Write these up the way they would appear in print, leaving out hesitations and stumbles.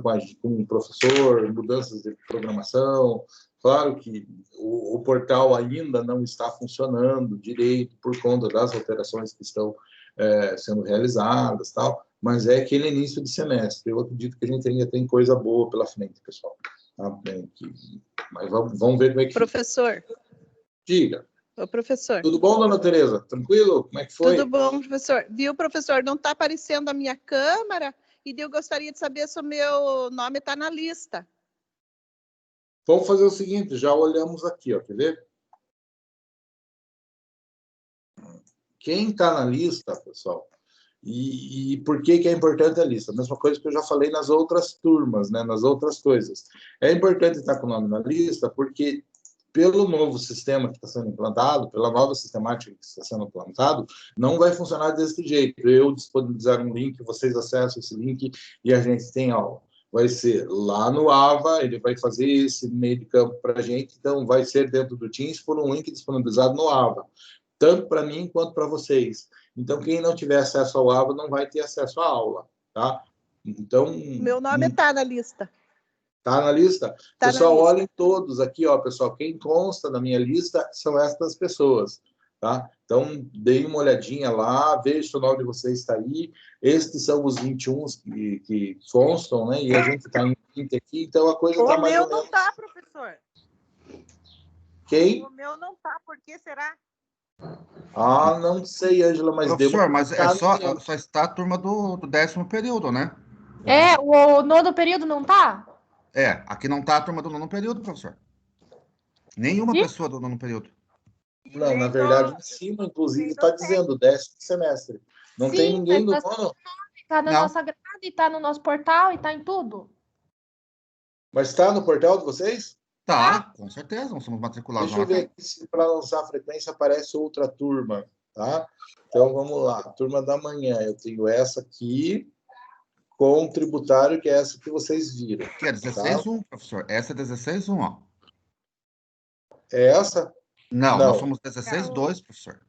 com o professor, mudanças de programação. Claro que o portal ainda não está funcionando direito por conta das alterações que estão sendo realizadas, tal, mas é aquele início de semestre. Eu acredito que a gente ainda tem coisa boa pela frente, pessoal. Tá? Mas vamos ver como é que... Professor. Diga. Ô, professor. Tudo bom, dona Tereza? Tranquilo? Como é que foi? Tudo bom, professor. Viu, professor? Não está aparecendo a minha câmera e eu gostaria de saber se o meu nome está na lista. Vamos fazer o seguinte, já olhamos aqui, ó, quer ver? Quem está na lista, pessoal, e por que é importante a lista? A mesma coisa que eu já falei nas outras turmas, né, nas outras coisas. É importante estar com o nome na lista porque, pelo novo sistema que está sendo implantado, pela nova sistemática que está sendo implantado, não vai funcionar desse jeito. Eu disponibilizar um link, vocês acessam esse link e a gente tem aula. Vai ser lá no AVA, ele vai fazer esse meio de campo para a gente, então vai ser dentro do Teams por um link disponibilizado no AVA, tanto para mim quanto para vocês. Então, quem não tiver acesso ao AVA não vai ter acesso à aula, tá? Então... Meu nome está na lista. Está na lista? Tá pessoal, na lista. Olhem todos aqui, ó, pessoal. Quem consta na minha lista são estas pessoas, tá? Então, deem uma olhadinha lá, veja se o nome de vocês está aí. Estes são os 21 que constam, né? E a gente está em 20 aqui, então a coisa está mais ou menos... O meu não está, professor. Quem? O meu não está, por que será? Ah, não sei, Ângela, mas... Professor, mas só está a turma do 10º período, né? O 9º período não tá? Aqui não está a turma do 9º período, professor. Nenhuma pessoa do 9º período. Não, na verdade, em cima, inclusive, está dizendo 10º semestre. Não Sim, tem ninguém do mas nono. Está na nossa grade, está no nosso portal e está em tudo. Mas está no portal de vocês? Tá, com certeza, nós somos matriculados. Deixa eu ver aqui se para lançar a frequência aparece outra turma, tá? Então, vamos lá. Turma da manhã, eu tenho essa aqui, com o tributário, que é essa que vocês viram. Que é 16.1, professor. Essa é 16.1, ó. É essa? Não, nós somos 16.2, professor.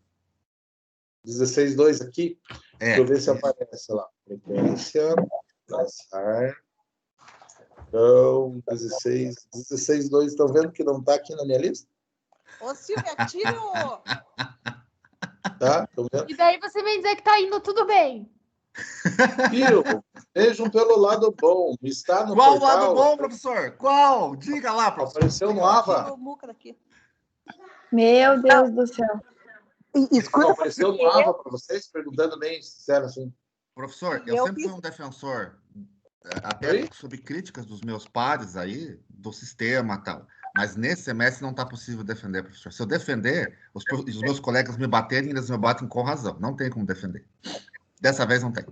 16.2 aqui? Deixa eu ver se aparece lá. Frequência, lançar. Então, 16.2. Estão vendo que não está aqui na minha lista? Ô, Silvia, tira o... Tá? Estão vendo? E daí você vem dizer que está indo tudo bem. Viu? Vejam pelo lado bom. Está no Qual portal. lado bom, professor? Qual? Diga lá, professor. Apareceu no AVA. Meu Deus do céu. Não apareceu no AVA para vocês? Perguntando bem sincero assim. Professor, eu sempre fui um defensor, até sob críticas dos meus pares aí, do sistema e tal. Mas nesse semestre não está possível defender, professor. Se eu defender, os meus colegas me baterem, eles me batem com razão. Não tem como defender. Dessa vez não tem.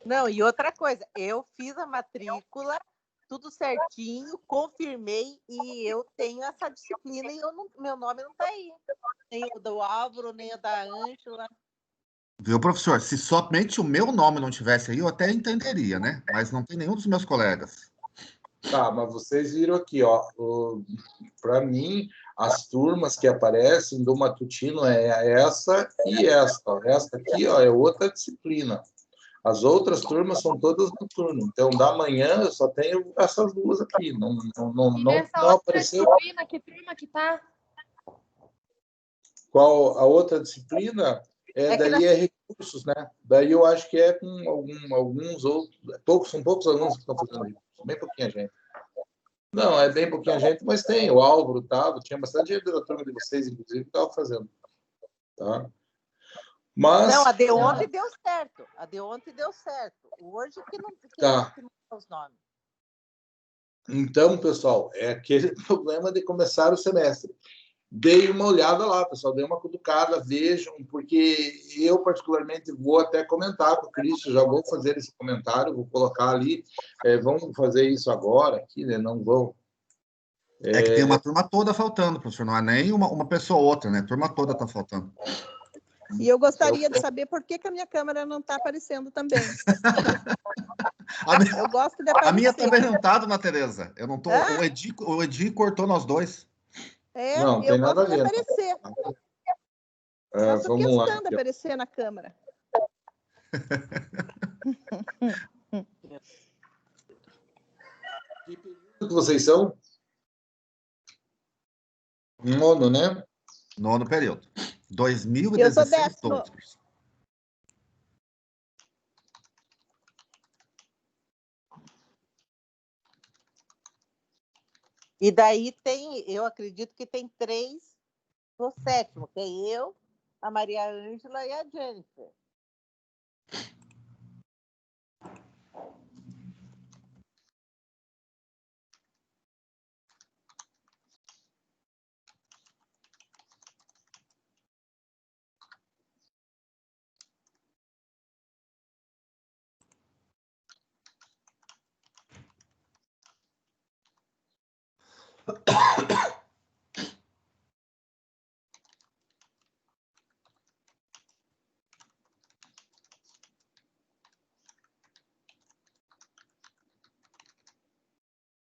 Não, e outra coisa, eu fiz a matrícula, tudo certinho, confirmei, e eu tenho essa disciplina e meu nome não está aí. Nem o do Álvaro, nem o da Ângela. Viu, professor? Se somente o meu nome não tivesse aí, eu até entenderia, né? Mas não tem nenhum dos meus colegas. Tá, mas vocês viram aqui, ó. Para mim, as turmas que aparecem do matutino é essa e esta. Ó. Esta aqui, ó, é outra disciplina. As outras turmas são todas noturnas. Então, da manhã, eu só tenho essas duas aqui. Não apareceu. Disciplina, que turma que tá? Qual a outra disciplina? Daí é recursos, né? Daí eu acho que é com alguns outros. São poucos alunos que estão fazendo isso. Bem pouquinha gente. Não, é bem pouquinha gente, mas tem. O Álvaro estava, tinha bastante gente da turma de vocês, inclusive, que estava fazendo. Tá? Mas... Não, a de ontem deu certo. A de ontem deu certo. Hoje que não tem os nomes. Então, pessoal, é aquele problema de começar o semestre. Dei uma olhada lá, pessoal, dei uma cutucada, vejam, porque eu, particularmente, vou até comentar com o Cristian, já vou fazer esse comentário, vou colocar ali, vamos fazer isso agora aqui, né? Não vão. É que tem uma turma toda faltando, professor, não é nem uma pessoa ou outra, né? A turma toda está faltando. E eu gostaria de saber por que a minha câmera não está aparecendo também. Eu gosto de aparecer. A minha também não está, dona Tereza. Eu não tô. O Edi cortou nós dois. Não, tem nada a ver. Aparecer. Faço questão de aparecer na câmera. que vocês são? Nono, né? Nono período. Eu sou 2016, décimo. 12. E daí eu acredito que tem 3 no 7º, que é eu, a Maria Ângela e a Jennifer.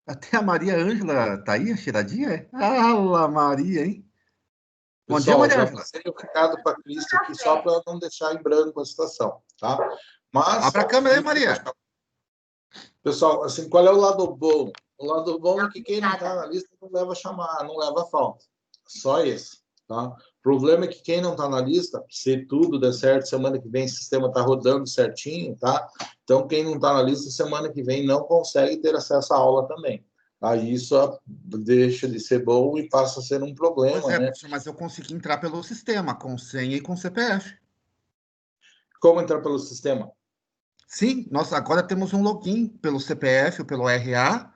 Até a Maria Ângela tá aí, cheiradinha? É? Ah, Maria, hein? Bom dia, Pessoal, Maria já Ângela. passei o recado para a Cristi aqui, só para não deixar em branco a situação, tá? Mas... Abra a câmera aí, Maria. Pessoal, assim, qual é o lado bom? O lado bom é que quem não está na lista não leva chamar, não leva falta. Só esse, tá? O problema é que quem não está na lista, se tudo der certo, semana que vem o sistema está rodando certinho, tá? Então, quem não está na lista, semana que vem não consegue ter acesso à aula também. Aí isso deixa de ser bom e passa a ser um problema, Pois é, né? professor, mas eu consegui entrar pelo sistema, com senha e com CPF. Como entrar pelo sistema? Sim, nós agora temos um login pelo CPF ou pelo RA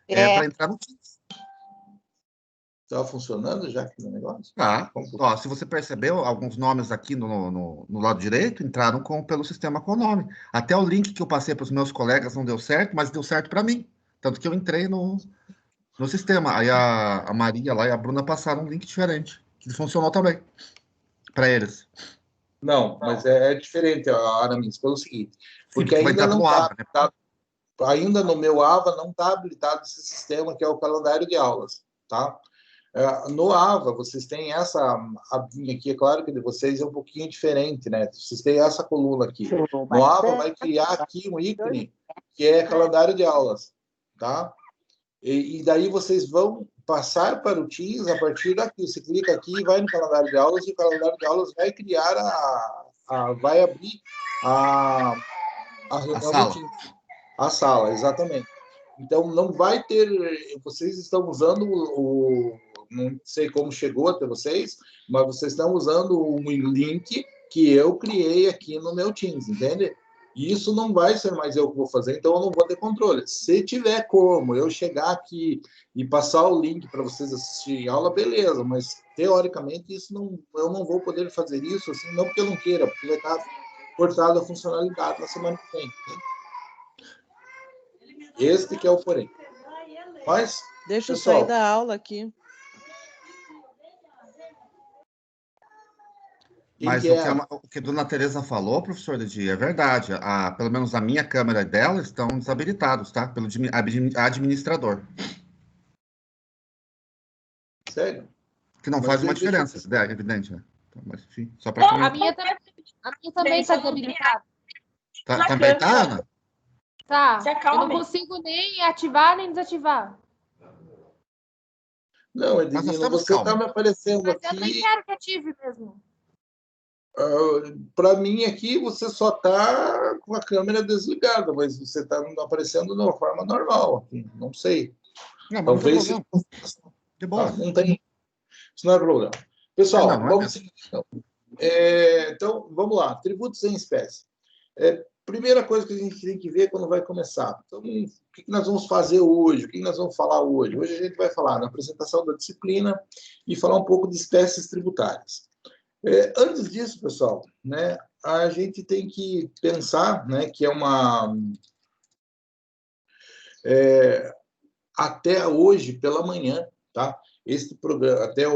para entrar no Teams. Está funcionando já aqui no negócio? Tá. Ó, se você percebeu, alguns nomes aqui no lado direito entraram pelo sistema com o nome. Até o link que eu passei para os meus colegas não deu certo, mas deu certo para mim. Tanto que eu entrei no sistema. Aí a Maria lá e a Bruna passaram um link diferente, que funcionou também para eles. Não, mas é diferente, Aramis, pelo seguinte, Sim, porque vai ainda entrar não pelo está AVA, né? ainda no meu AVA não está habilitado esse sistema que é o calendário de aulas, tá? No AVA, vocês têm essa abinha aqui, é claro que de vocês é um pouquinho diferente, né? Vocês têm essa coluna aqui. No AVA vai criar aqui um ícone que é calendário de aulas, tá? E daí vocês vão passar para o Teams a partir daqui. Você clica aqui e vai no calendário de aulas e o calendário de aulas vai criar vai abrir a reunião do Teams. A sala, exatamente. Então, não vai ter... Vocês estão usando não sei como chegou até vocês, mas vocês estão usando um link que eu criei aqui no meu Teams, entende? E isso não vai ser mais eu que vou fazer, então eu não vou ter controle. Se tiver como eu chegar aqui e passar o link para vocês assistirem a aula, beleza, mas teoricamente isso eu não vou poder fazer isso, assim, não porque eu não queira, porque vai estar cortado a funcionalidade na semana que vem. Este que é o porém. Mas, deixa eu pessoal, sair da aula aqui. Mas o que a dona Tereza falou, professor Didi, é verdade. Pelo menos a minha câmera dela estão desabilitados, tá? Pelo administrador. Sério? Que não Mas faz uma deixa eu- diferença, é evidente, né? Então, mas, enfim, só para A minha também está desabilitada. Também tá, Ana? Tá. Eu não consigo nem ativar nem desativar. Não, Mas nós Edilino, estamos você está calmos. me aparecendo Mas eu nem aqui. quero que ative mesmo. Para mim aqui, você só está com a câmera desligada, mas você está aparecendo de uma forma normal aqui. Não sei. Não, mas Talvez não tem problema. De boa. não tem. Isso não é problema. Pessoal, Não é vamos mesmo. seguir. Então, vamos lá. Tributos em espécie. Primeira coisa que a gente tem que ver quando vai começar. Então, o que nós vamos fazer hoje? O que nós vamos falar hoje? Hoje a gente vai falar na apresentação da disciplina e falar um pouco de espécies tributárias. Antes disso, pessoal, né, a gente tem que pensar, né, que até hoje pela manhã, tá? Este programa, até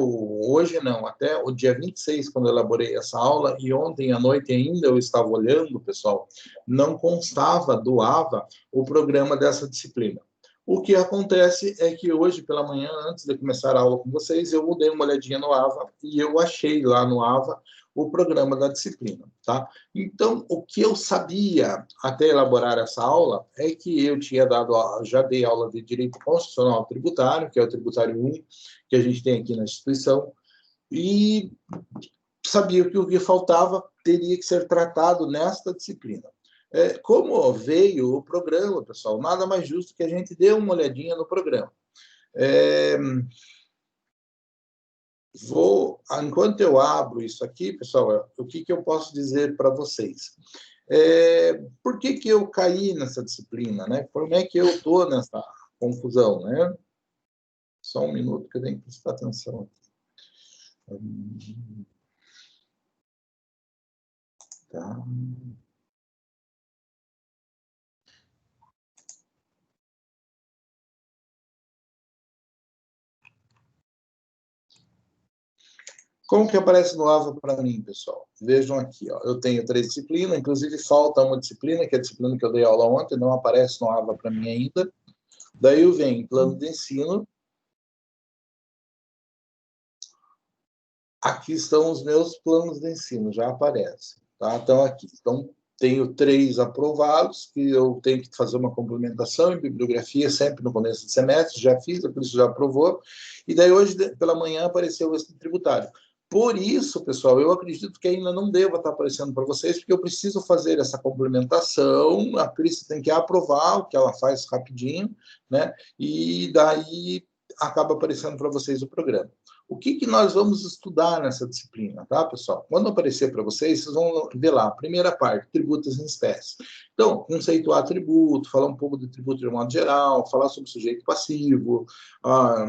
o dia 26, quando eu elaborei essa aula, e ontem à noite ainda eu estava olhando, pessoal, não constava do AVA o programa dessa disciplina. O que acontece é que hoje, pela manhã, antes de começar a aula com vocês, eu dei uma olhadinha no AVA e eu achei lá no AVA o programa da disciplina, tá? Então, o que eu sabia até elaborar essa aula é que eu tinha já dei aula de Direito Constitucional Tributário, que é o Tributário 1, que a gente tem aqui na instituição, e sabia que o que faltava teria que ser tratado nesta disciplina. Como veio o programa, pessoal, nada mais justo que a gente dê uma olhadinha no programa. Enquanto eu abro isso aqui, pessoal, o que eu posso dizer para vocês? Por que eu caí nessa disciplina, né? Como é que eu estou nessa confusão, né? Só um minuto que eu tenho que prestar atenção aqui. Tá. Como que aparece no AVA para mim, pessoal? Vejam aqui, ó. Eu tenho 3 disciplinas, inclusive falta uma disciplina, que é a disciplina que eu dei aula ontem, não aparece no AVA para mim ainda. Daí eu venho plano de ensino. Aqui estão os meus planos de ensino, já aparecem. Tá? Então, aqui. Então, tenho 3 aprovados, que eu tenho que fazer uma complementação em bibliografia sempre no começo do semestre, já fiz, por isso já aprovou. E daí hoje, pela manhã, apareceu esse tributário. Por isso, pessoal, eu acredito que ainda não deva estar aparecendo para vocês, porque eu preciso fazer essa complementação, a Cris tem que aprovar o que ela faz rapidinho, né? E daí acaba aparecendo para vocês o programa. O que nós vamos estudar nessa disciplina, tá, pessoal? Quando aparecer para vocês, vocês vão ver lá, a primeira parte, tributos em espécie. Então, conceituar tributo, falar um pouco de tributo de modo geral, falar sobre sujeito passivo, a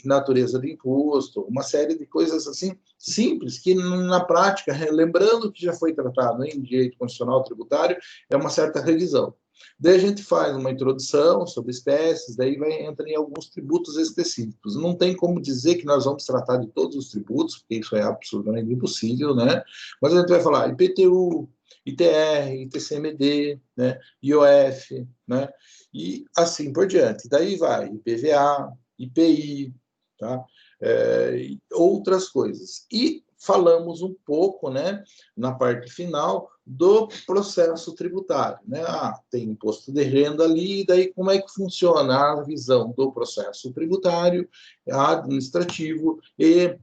natureza do imposto, uma série de coisas assim simples, que na prática, lembrando que já foi tratado em direito constitucional tributário, é uma certa revisão. Daí a gente faz uma introdução sobre espécies, daí entra em alguns tributos específicos. Não tem como dizer que nós vamos tratar de todos os tributos, porque isso é absolutamente impossível, né? Mas a gente vai falar IPTU, ITR, ITCMD, né? IOF, né? E assim por diante. Daí vai IPVA, IPI, tá? Outras coisas. E falamos um pouco, né, na parte final, do processo tributário, né? Tem imposto de renda ali, e daí como é que funciona a visão do processo tributário, administrativo e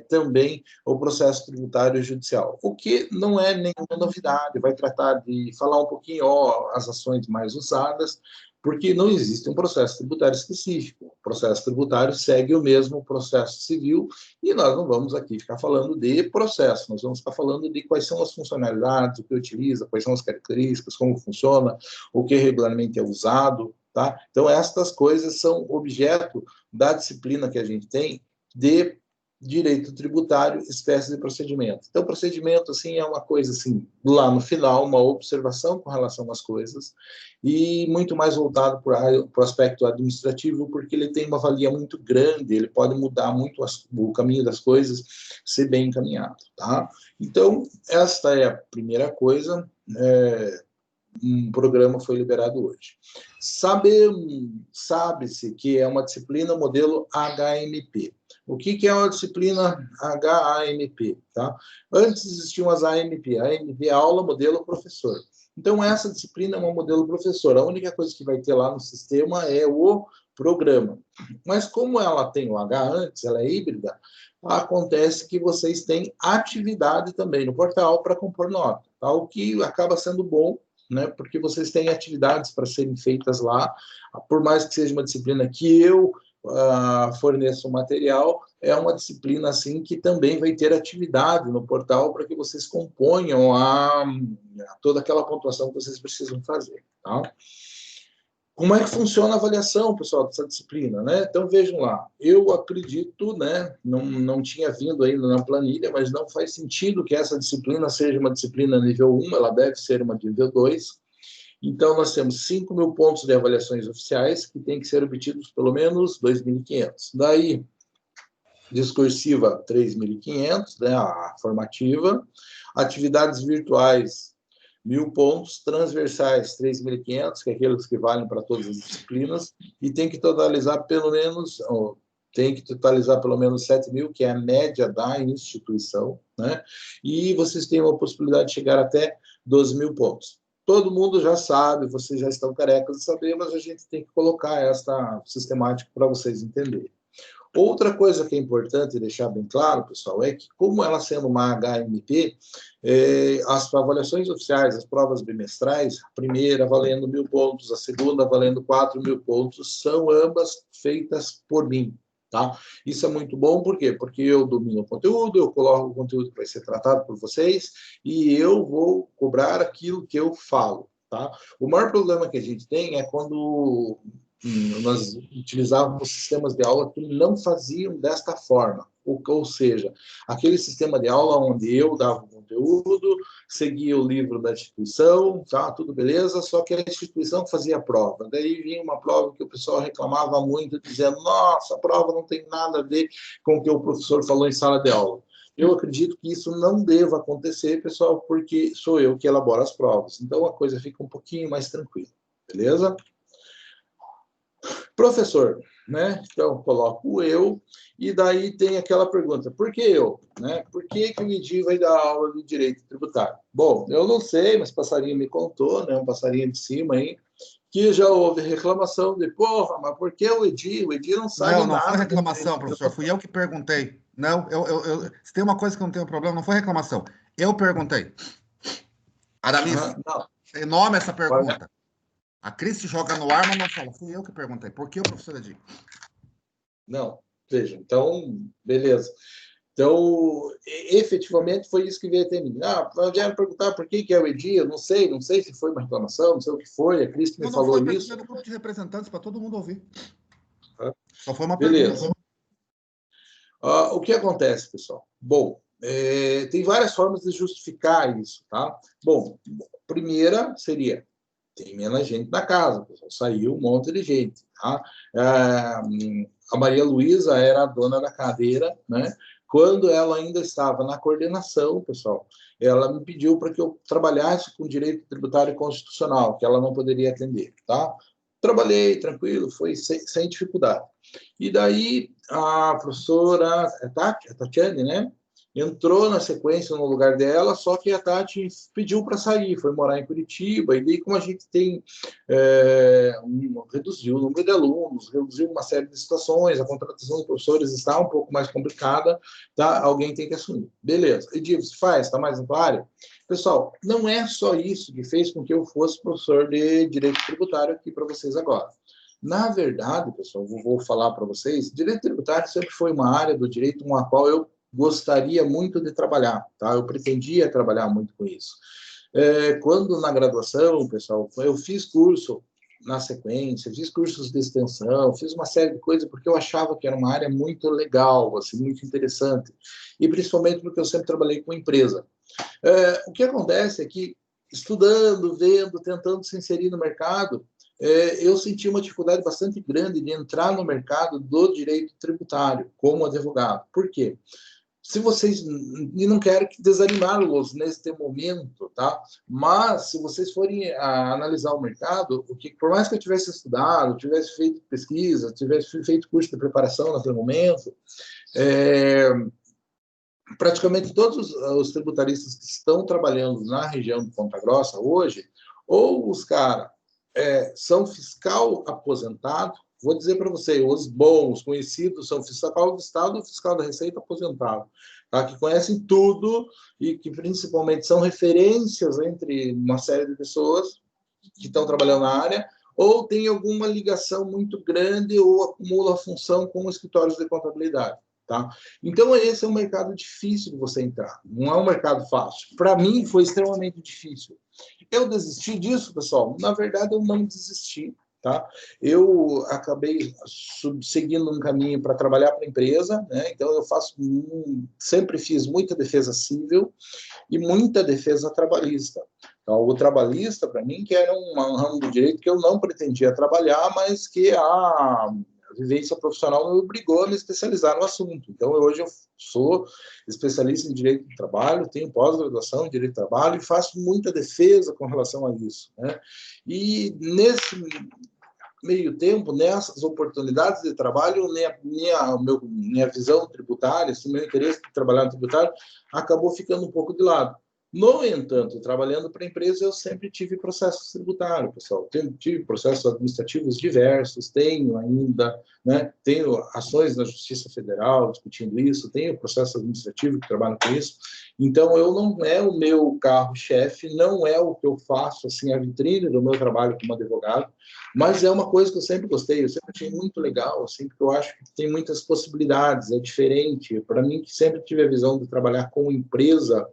também o processo tributário judicial, o que não é nenhuma novidade, vai tratar de falar um pouquinho as ações mais usadas, porque não existe um processo tributário específico. O processo tributário segue o mesmo processo civil e nós não vamos aqui ficar falando de processo, nós vamos ficar falando de quais são as funcionalidades, o que utiliza, quais são as características, como funciona, o que regularmente é usado, tá? Então, estas coisas são objeto da disciplina que a gente tem de direito tributário, espécie de procedimento. Então, procedimento, assim, é uma coisa, assim, lá no final, uma observação com relação às coisas, e muito mais voltado para o aspecto administrativo, porque ele tem uma valia muito grande, ele pode mudar muito o caminho das coisas, ser bem encaminhado, tá? Então, esta é a primeira coisa, um programa foi liberado hoje. Sabe-se que é uma disciplina modelo HMP. O que é uma disciplina HAMP? Tá? Antes existiam as AMP. A AMP é aula, modelo, professor. Então, essa disciplina é uma modelo professor. A única coisa que vai ter lá no sistema é o programa. Mas como ela tem o H antes, ela é híbrida, acontece que vocês têm atividade também no portal para compor nota, tá? O que acaba sendo bom, né? Porque vocês têm atividades para serem feitas lá, por mais que seja uma disciplina que eu forneço o material, é uma disciplina assim que também vai ter atividade no portal para que vocês componham toda aquela pontuação que vocês precisam fazer, tá? Como é que funciona a avaliação, pessoal, dessa disciplina, né? Então, vejam lá, eu acredito, né, não tinha vindo ainda na planilha, mas não faz sentido que essa disciplina seja uma disciplina nível 1, ela deve ser uma nível 2. Então, nós temos 5.000 pontos de avaliações oficiais, que tem que ser obtidos pelo menos 2.500. Daí, discursiva, 3.500, né, a formativa. Atividades virtuais, 1.000 pontos, transversais 3.500, que é aqueles que valem para todas as disciplinas, e tem que totalizar pelo menos 7.000, que é a média da instituição, né? E vocês têm uma possibilidade de chegar até 12.000 pontos. Todo mundo já sabe, vocês já estão carecas de saber, mas a gente tem que colocar essa sistemática para vocês entenderem. Outra coisa que é importante deixar bem claro, pessoal, é que, como ela sendo uma HMP, as avaliações oficiais, as provas bimestrais, a primeira valendo 1.000 pontos, a segunda valendo 4.000 pontos, são ambas feitas por mim. Tá? Isso é muito bom, por quê? Porque eu domino o conteúdo, eu coloco o conteúdo que vai ser tratado por vocês e eu vou cobrar aquilo que eu falo. Tá? O maior problema que a gente tem é quando nós utilizávamos sistemas de aula que não faziam desta forma. Ou seja, aquele sistema de aula onde eu dava o conteúdo, seguia o livro da instituição, tá, tudo beleza, só que a instituição fazia a prova. Daí vinha uma prova que o pessoal reclamava muito, dizendo, nossa, a prova não tem nada a ver com o que o professor falou em sala de aula. Eu acredito que isso não deva acontecer, pessoal, porque sou eu que elaboro as provas. Então, a coisa fica um pouquinho mais tranquila, beleza? Professor, né? Então, coloco eu, e daí tem aquela pergunta, por que eu? Né? Por que o Edi vai dar aula de direito tributário? Bom, eu não sei, mas passarinho me contou, né? Um passarinho de cima aí, que já houve reclamação de, porra, mas por que o Edi? O Edi não sabe nada. Não foi reclamação, professor, fui eu que perguntei. Não, se tem uma coisa que não tem problema, não foi reclamação. Eu perguntei. Aramis, enorme essa pergunta. A Cris se joga no ar, mas não fala. Fui eu que perguntei. Por que o professor Edi? Não, veja, então, beleza. Então, efetivamente, foi isso que veio até mim. Vieram perguntar por que é o Edi, eu não sei se foi uma reclamação, não sei o que foi, a Cris me falou isso. Não, foi do grupo de representantes, para todo mundo ouvir. Só foi uma pergunta. O que acontece, pessoal? Bom, tem várias formas de justificar isso, tá? Bom, primeira seria, tem menos gente na casa, pessoal, saiu um monte de gente, tá? A Maria Luísa era a dona da cadeira, né? Quando ela ainda estava na coordenação, pessoal, ela me pediu para que eu trabalhasse com direito tributário constitucional, que ela não poderia atender, tá? Trabalhei, tranquilo, foi sem dificuldade. E daí a professora Tatiane, né? Entrou na sequência no lugar dela, só que a Tati pediu para sair, foi morar em Curitiba, e daí como a gente tem reduziu o número de alunos, reduziu uma série de situações, a contratação dos professores está um pouco mais complicada, tá? Alguém tem que assumir. Beleza. Edi, você faz? Está mais na área? Pessoal, não é só isso que fez com que eu fosse professor de Direito Tributário aqui para vocês agora. Na verdade, pessoal, vou falar para vocês, Direito Tributário sempre foi uma área do direito com a qual eu gostaria muito de trabalhar, tá? Eu pretendia trabalhar muito com isso. Quando na graduação, pessoal, eu fiz curso na sequência, fiz cursos de extensão, fiz uma série de coisas porque eu achava que era uma área muito legal, assim, muito interessante, e principalmente porque eu sempre trabalhei com empresa. O que acontece é que, estudando, vendo, tentando se inserir no mercado, eu senti uma dificuldade bastante grande de entrar no mercado do direito tributário como advogado. Por quê? Se vocês, e não quero desanimá-los neste momento, tá? Mas se vocês forem analisar o mercado, por mais que eu tivesse estudado, tivesse feito pesquisa, tivesse feito curso de preparação naquele momento, praticamente todos os tributaristas que estão trabalhando na região de Ponta Grossa hoje, ou os caras são fiscal aposentado, vou dizer para você, os bons, conhecidos, são fiscal do Estado ou fiscal da Receita aposentado, tá? Que conhecem tudo e que principalmente são referências entre uma série de pessoas que estão trabalhando na área, ou tem alguma ligação muito grande ou acumula função com escritórios de contabilidade. Tá? Então, esse é um mercado difícil de você entrar, não é um mercado fácil. Para mim, foi extremamente difícil. Eu desisti disso, pessoal? Na verdade, eu não desisti. Tá? Eu acabei seguindo um caminho para trabalhar para a empresa, né? Então eu sempre fiz muita defesa civil e muita defesa trabalhista. Então, o trabalhista, para mim, que era um ramo do direito que eu não pretendia trabalhar, mas que A vivência profissional me obrigou a me especializar no assunto. Então, hoje eu sou especialista em direito do trabalho, tenho pós-graduação em direito do trabalho e faço muita defesa com relação a isso, né? E nesse meio tempo, nessas oportunidades de trabalho, minha visão tributária, assim, meu interesse de trabalhar no tributário, acabou ficando um pouco de lado. No entanto, trabalhando para a empresa, eu sempre tive processos tributários, pessoal. Tive processos administrativos diversos, tenho ainda, né? Tenho ações na Justiça Federal discutindo isso, tenho processo administrativo que trabalho com isso. Então, eu não é o meu carro-chefe, não é o que eu faço, assim, a vitrine do meu trabalho como advogado, mas é uma coisa que eu sempre gostei, eu sempre achei muito legal, assim, porque eu acho que tem muitas possibilidades, é diferente. Para mim, que sempre tive a visão de trabalhar com empresa,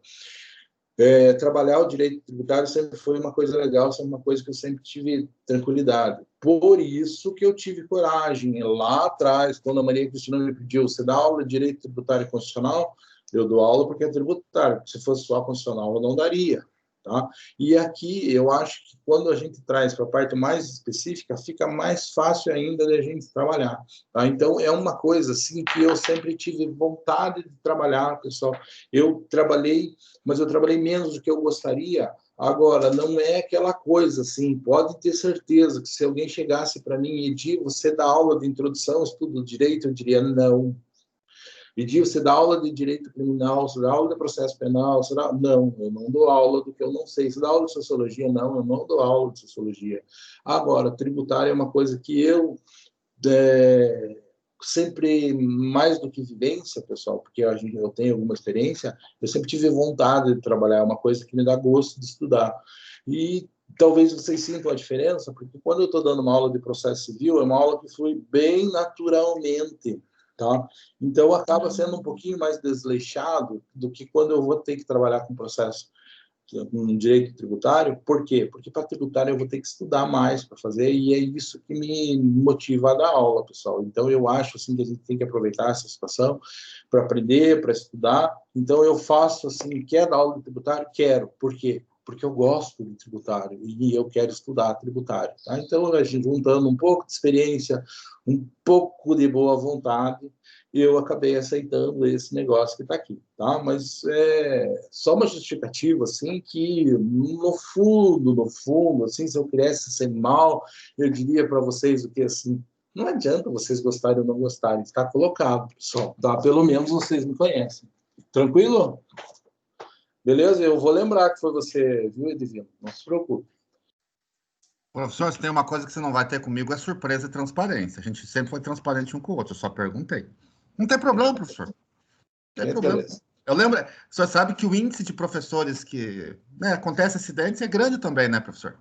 trabalhar o direito tributário sempre foi uma coisa legal, sempre uma coisa que eu sempre tive tranquilidade. Por isso que eu tive coragem, lá atrás, quando a Maria Cristina me pediu, você dá aula de direito tributário e constitucional? Eu dou aula porque é tributário, se fosse só constitucional eu não daria. Tá? E aqui eu acho que quando a gente traz para a parte mais específica, fica mais fácil ainda de a gente trabalhar. Tá? Então, é uma coisa assim que eu sempre tive vontade de trabalhar, pessoal. Eu trabalhei, mas eu trabalhei menos do que eu gostaria. Agora, não é aquela coisa assim, pode ter certeza que se alguém chegasse para mim e disse, você dá aula de introdução, estudo de direito, eu diria não. E você dá aula de direito criminal, você dá aula de processo penal, não, eu não dou aula do que eu não sei. Você dá aula de sociologia? Não, eu não dou aula de sociologia. Agora, tributário é uma coisa que eu sempre, mais do que vivência, pessoal, porque eu tenho alguma experiência, eu sempre tive vontade de trabalhar, é uma coisa que me dá gosto de estudar. E talvez vocês sintam a diferença, porque quando eu estou dando uma aula de processo civil, é uma aula que flui bem naturalmente. Tá? Então, acaba sendo um pouquinho mais desleixado do que quando eu vou ter que trabalhar com processo, com direito tributário. Por quê? Porque para tributário eu vou ter que estudar mais para fazer, e é isso que me motiva a dar aula, pessoal. Então, eu acho assim, que a gente tem que aproveitar essa situação para aprender, para estudar. Então, eu faço assim, quer dar aula de tributário? Quero. Por quê? Porque eu gosto de tributário e eu quero estudar tributário. Tá? Então, a gente juntando um pouco de experiência, um pouco de boa vontade, eu acabei aceitando esse negócio que está aqui. Tá? Mas é só uma justificativa, assim, que no fundo, assim, se eu quisesse ser mal, eu diria para vocês o que, assim, não adianta vocês gostarem ou não gostarem, está colocado, pessoal. Tá? Pelo menos vocês me conhecem. Tranquilo? Beleza? Eu vou lembrar que foi você, viu, Edivino? Não se preocupe. Professor, se tem uma coisa que você não vai ter comigo, é surpresa e transparência. A gente sempre foi transparente um com o outro, eu só perguntei. Não tem problema, professor. Não tem problema. Beleza. Eu lembro, o senhor sabe que o índice de professores que acontece acidentes é grande também, né, professor?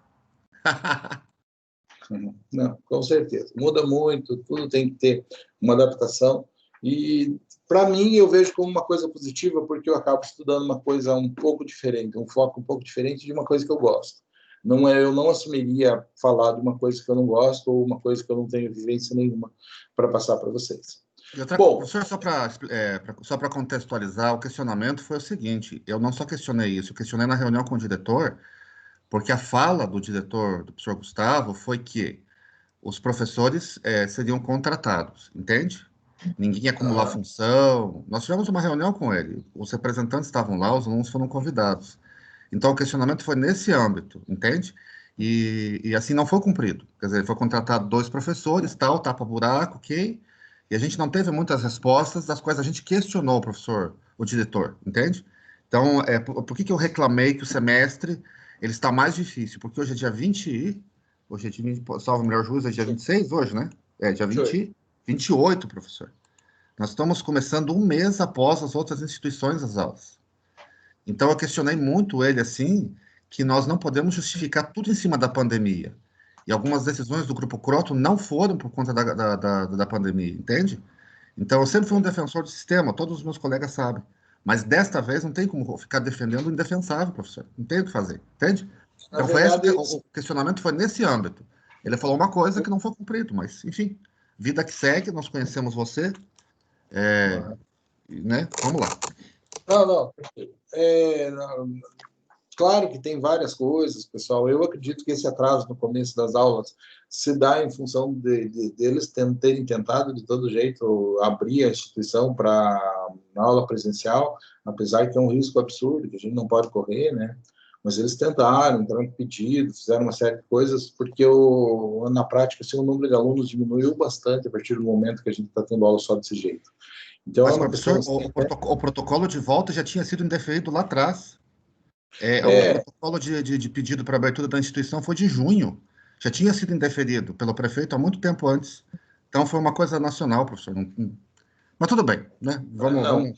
Não, com certeza. Muda muito, tudo tem que ter uma adaptação. E, para mim, eu vejo como uma coisa positiva, porque eu acabo estudando uma coisa um pouco diferente, um foco um pouco diferente de uma coisa que eu gosto. Eu não assumiria falar de uma coisa que eu não gosto ou uma coisa que eu não tenho vivência nenhuma para passar para vocês. Bom, professor, só para contextualizar, o questionamento foi o seguinte: eu não só questionei isso, eu questionei na reunião com o diretor, porque a fala do diretor, do professor Gustavo, foi que os professores seriam contratados, entende? Ninguém ia acumular função. Nós tivemos uma reunião com ele, os representantes estavam lá, os alunos foram convidados. Então, o questionamento foi nesse âmbito, entende? E assim não foi cumprido. Quer dizer, foi contratado 2 professores, tal, tapa-buraco, ok? E a gente não teve muitas respostas, das quais a gente questionou o diretor, entende? Então, por que eu reclamei que o semestre ele está mais difícil? Porque hoje é dia 20, hoje é dia 20, salvo o melhor juízo, é dia 26 hoje, né? É dia 28, professor. Nós estamos começando um mês após as outras instituições as aulas. Então, eu questionei muito ele, assim, que nós não podemos justificar tudo em cima da pandemia. E algumas decisões do Grupo Croto não foram por conta da pandemia, entende? Então, eu sempre fui um defensor do sistema, todos os meus colegas sabem. Mas desta vez não tem como ficar defendendo o indefensável, professor. Não tem o que fazer, entende? Então, o questionamento foi nesse âmbito. Ele falou uma coisa que não foi cumprido, mas, enfim, vida que segue, nós conhecemos você, né? Vamos lá. Não. Claro que tem várias coisas, pessoal. Eu acredito que esse atraso no começo das aulas se dá em função deles terem tentado, de todo jeito, abrir a instituição para aula presencial, apesar que é um risco absurdo, que a gente não pode correr, né? Mas eles tentaram, entraram com pedido, fizeram uma série de coisas, porque na prática, assim, o número de alunos diminuiu bastante a partir do momento que a gente está tendo aula só desse jeito. Então, mas, professor, o protocolo de volta já tinha sido indeferido lá atrás. O protocolo de pedido para abertura da instituição foi de junho. Já tinha sido indeferido pelo prefeito há muito tempo antes. Então, foi uma coisa nacional, professor. Mas tudo bem, né? Não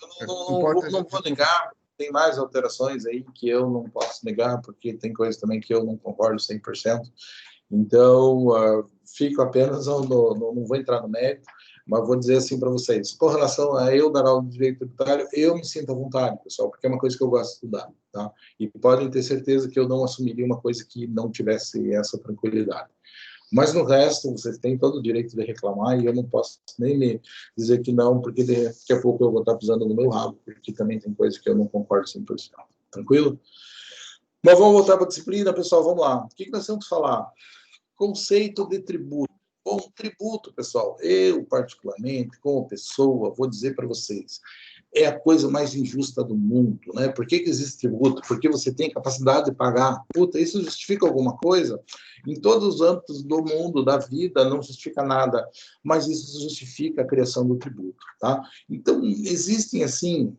vou negar. Tem mais alterações aí que eu não posso negar, porque tem coisas também que eu não concordo 100%. Então, fico apenas, não vou entrar no mérito, mas vou dizer assim para vocês, com relação a eu dar aula de direito tributário, eu me sinto à vontade, pessoal, porque é uma coisa que eu gosto de estudar, tá? E podem ter certeza que eu não assumiria uma coisa que não tivesse essa tranquilidade. Mas no resto, vocês têm todo o direito de reclamar e eu não posso nem me dizer que não, porque daqui a pouco eu vou estar pisando no meu rabo, porque também tem coisa que eu não concordo 100%. Tranquilo? Mas vamos voltar para a disciplina, pessoal, vamos lá. O que nós temos que falar? Conceito de tributo. Bom, tributo, pessoal, eu particularmente, como pessoa, vou dizer para vocês, é a coisa mais injusta do mundo, né? Por que existe tributo? Porque você tem capacidade de pagar. Puta, isso justifica alguma coisa? Em todos os âmbitos do mundo, da vida, não justifica nada, mas isso justifica a criação do tributo, tá? Então, existem, assim,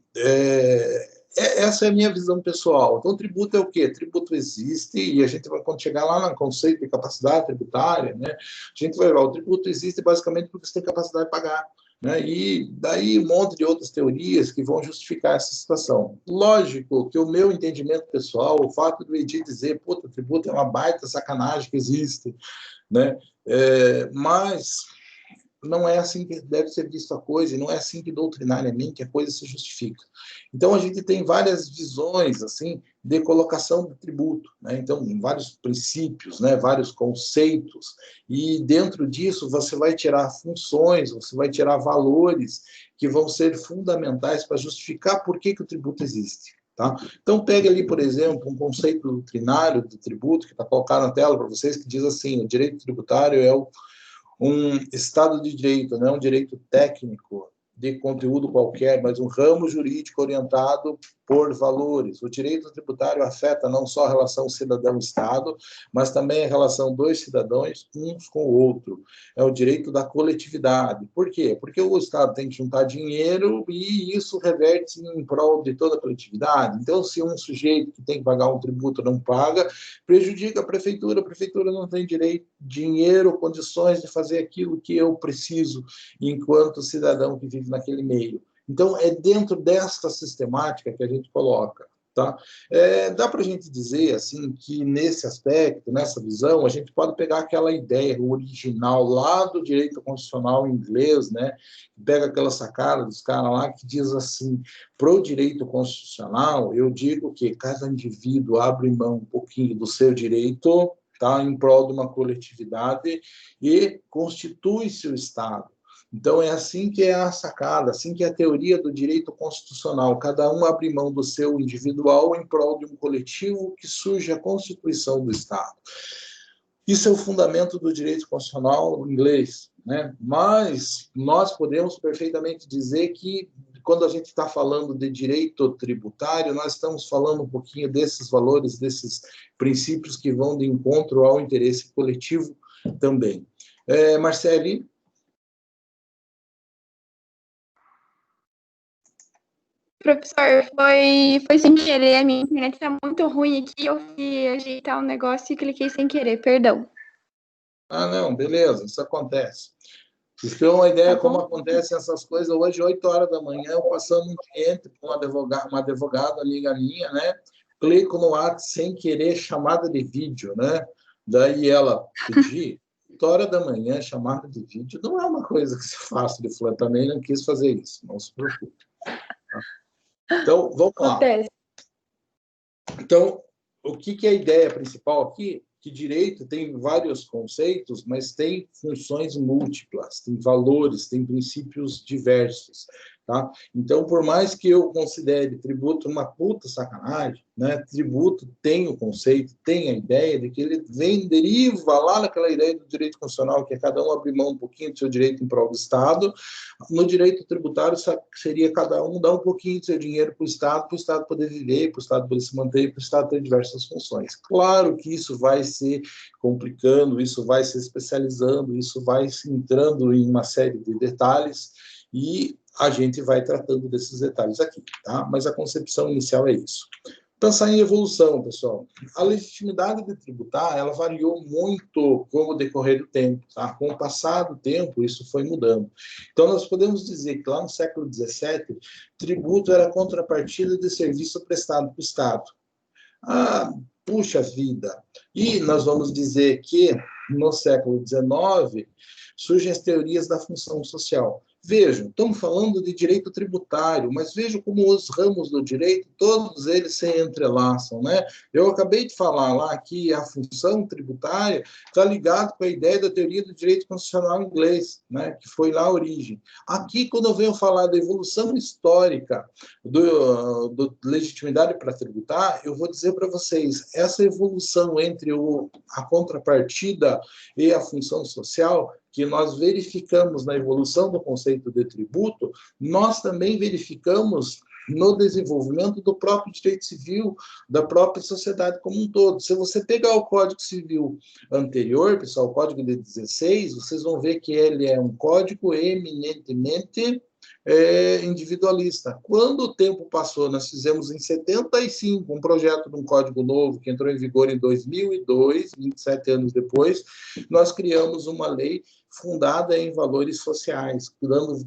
essa é a minha visão pessoal. Então, tributo é o quê? Tributo existe, e a gente vai, quando chegar lá no conceito de capacidade tributária, né, a gente vai ver, o tributo existe basicamente porque você tem capacidade de pagar, né, e daí um monte de outras teorias que vão justificar essa situação. Lógico que o meu entendimento pessoal, o fato do Edir dizer, puta, tributo é uma baita sacanagem que existe, né, mas não é assim que deve ser vista a coisa, e não é assim que doutrinariamente a coisa se justifica. Então, a gente tem várias visões assim de colocação do tributo, né? Então, vários princípios, né? Vários conceitos, e dentro disso você vai tirar funções, você vai tirar valores que vão ser fundamentais para justificar por que o tributo existe. Tá? Então, pega ali, por exemplo, um conceito doutrinário do tributo, que está colocado na tela para vocês, que diz assim, o direito tributário é um Estado de Direito, não é um direito técnico de conteúdo qualquer, mas um ramo jurídico orientado por valores. O direito tributário afeta não só a relação cidadão-Estado, mas também a relação dos cidadãos uns com o outro. É o direito da coletividade. Por quê? Porque o Estado tem que juntar dinheiro e isso reverte em prol de toda a coletividade. Então, se um sujeito que tem que pagar um tributo não paga, prejudica a prefeitura não tem direito, dinheiro, condições de fazer aquilo que eu preciso enquanto cidadão que vive naquele meio. Então, é dentro desta sistemática que a gente coloca. Tá? Dá para a gente dizer assim, que nesse aspecto, nessa visão, a gente pode pegar aquela ideia original lá do direito constitucional inglês, né? Pega aquela sacada dos caras lá que diz assim, para o direito constitucional, eu digo que cada indivíduo abre mão um pouquinho do seu direito, tá? Em prol de uma coletividade e constitui-se o Estado. Então, é assim que é a sacada, assim que é a teoria do direito constitucional. Cada um abre mão do seu individual em prol de um coletivo que surge a Constituição do Estado. Isso é o fundamento do direito constitucional inglês, né? Mas nós podemos perfeitamente dizer que, quando a gente está falando de direito tributário, nós estamos falando um pouquinho desses valores, desses princípios que vão de encontro ao interesse coletivo também. Marcele? Professor, foi sem querer, a minha internet está muito ruim aqui, eu fui ajeitar um negócio e cliquei sem querer, perdão. Ah, não, beleza, isso acontece. Isso é uma ideia como acontecem essas coisas. Hoje, 8 horas da manhã, eu passando um cliente com uma advogada amiga minha, né? Clico no ato sem querer, chamada de vídeo, né? Daí ela pediu, 8 horas da manhã, chamada de vídeo, não é uma coisa que se faça de fulano, também não quis fazer isso, não se preocupe. Então, vamos lá. Acontece. Então, o que é a ideia principal aqui? Que direito tem vários conceitos, mas tem funções múltiplas, tem valores, tem princípios diversos. Tá? Então, por mais que eu considere tributo uma puta sacanagem, né? Tributo tem o conceito, tem a ideia de que ele deriva lá naquela ideia do direito constitucional, que é cada um abrir mão um pouquinho do seu direito em prol do Estado. No direito tributário, seria cada um dar um pouquinho do seu dinheiro para o Estado poder viver, para o Estado poder se manter, para o Estado ter diversas funções. Claro que isso vai se complicando, isso vai se especializando, isso vai se entrando em uma série de detalhes, e a gente vai tratando desses detalhes aqui, tá? Mas a concepção inicial é isso. Pensar em evolução, pessoal. A legitimidade de tributar, ela variou muito com o decorrer do tempo, tá? Com o passar do tempo, isso foi mudando. Então, nós podemos dizer que lá no século XVII, tributo era contrapartida de serviço prestado para o Estado. Ah, puxa vida! E nós vamos dizer que no século XIX surgem as teorias da função social. Vejam, estamos falando de direito tributário, mas vejam como os ramos do direito, todos eles se entrelaçam, né? Eu acabei de falar lá que a função tributária está ligada com a ideia da teoria do direito constitucional inglês, né? Que foi lá a origem. Aqui, quando eu venho falar da evolução histórica do legitimidade para tributar, eu vou dizer para vocês, essa evolução entre a contrapartida e a função social, que nós verificamos na evolução do conceito de tributo, nós também verificamos no desenvolvimento do próprio direito civil, da própria sociedade como um todo. Se você pegar o Código Civil anterior, pessoal, o Código de 16, vocês vão ver que ele é um código eminentemente individualista. Quando o tempo passou, nós fizemos em 75 um projeto de um código novo que entrou em vigor em 2002, 27 anos depois, nós criamos uma lei fundada em valores sociais,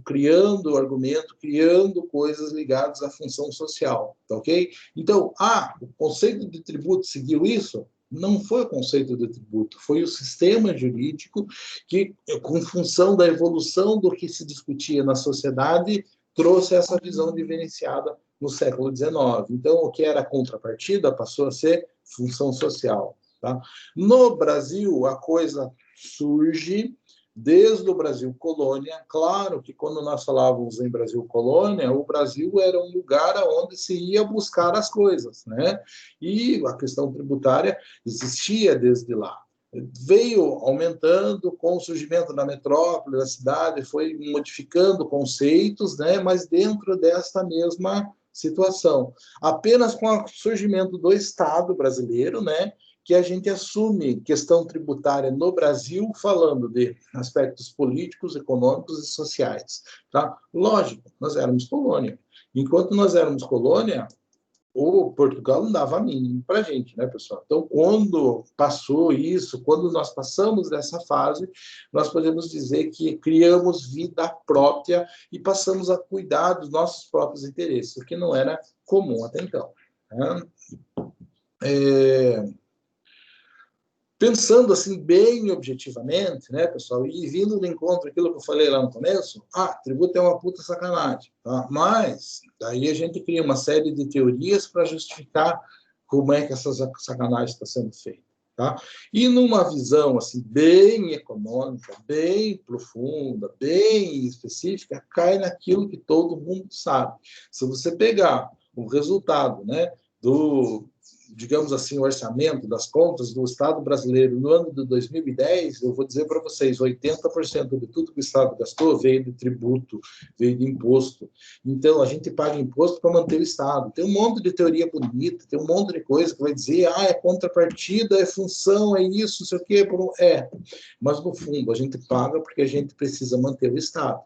criando argumento, criando coisas ligadas à função social, tá ok? Então, o conceito de tributo seguiu isso? Não foi o conceito de tributo, foi o sistema jurídico que, com função da evolução do que se discutia na sociedade, trouxe essa visão diferenciada no século XIX. Então, o que era contrapartida passou a ser função social. Tá? No Brasil, a coisa surge desde o Brasil colônia. Claro que quando nós falávamos em Brasil colônia, o Brasil era um lugar onde se ia buscar as coisas, né? E a questão tributária existia desde lá. Veio aumentando com o surgimento da metrópole, da cidade, foi modificando conceitos, né? Mas dentro desta mesma situação. Apenas com o surgimento do Estado brasileiro, né? Que a gente assume questão tributária no Brasil, falando de aspectos políticos, econômicos e sociais. Tá? Lógico, nós éramos colônia. Enquanto nós éramos colônia, o Portugal não dava mínimo para a gente, né, pessoal? Então, quando passou isso, quando nós passamos dessa fase, nós podemos dizer que criamos vida própria e passamos a cuidar dos nossos próprios interesses, o que não era comum até então. Né? Pensando assim bem objetivamente, né, pessoal, e vindo no encontro aquilo que eu falei lá no começo, tributo é uma puta sacanagem, tá? Mas daí a gente cria uma série de teorias para justificar como é que essa sacanagem está sendo feita, tá? E numa visão assim bem econômica, bem profunda, bem específica, cai naquilo que todo mundo sabe. Se você pegar o resultado, né, digamos assim, o orçamento das contas do Estado brasileiro no ano de 2010, eu vou dizer para vocês, 80% de tudo que o Estado gastou veio de tributo, veio de imposto. Então, a gente paga imposto para manter o Estado. Tem um monte de teoria bonita, tem um monte de coisa que vai dizer, é contrapartida, é função, é isso, não sei o quê. Mas, no fundo, a gente paga porque a gente precisa manter o Estado.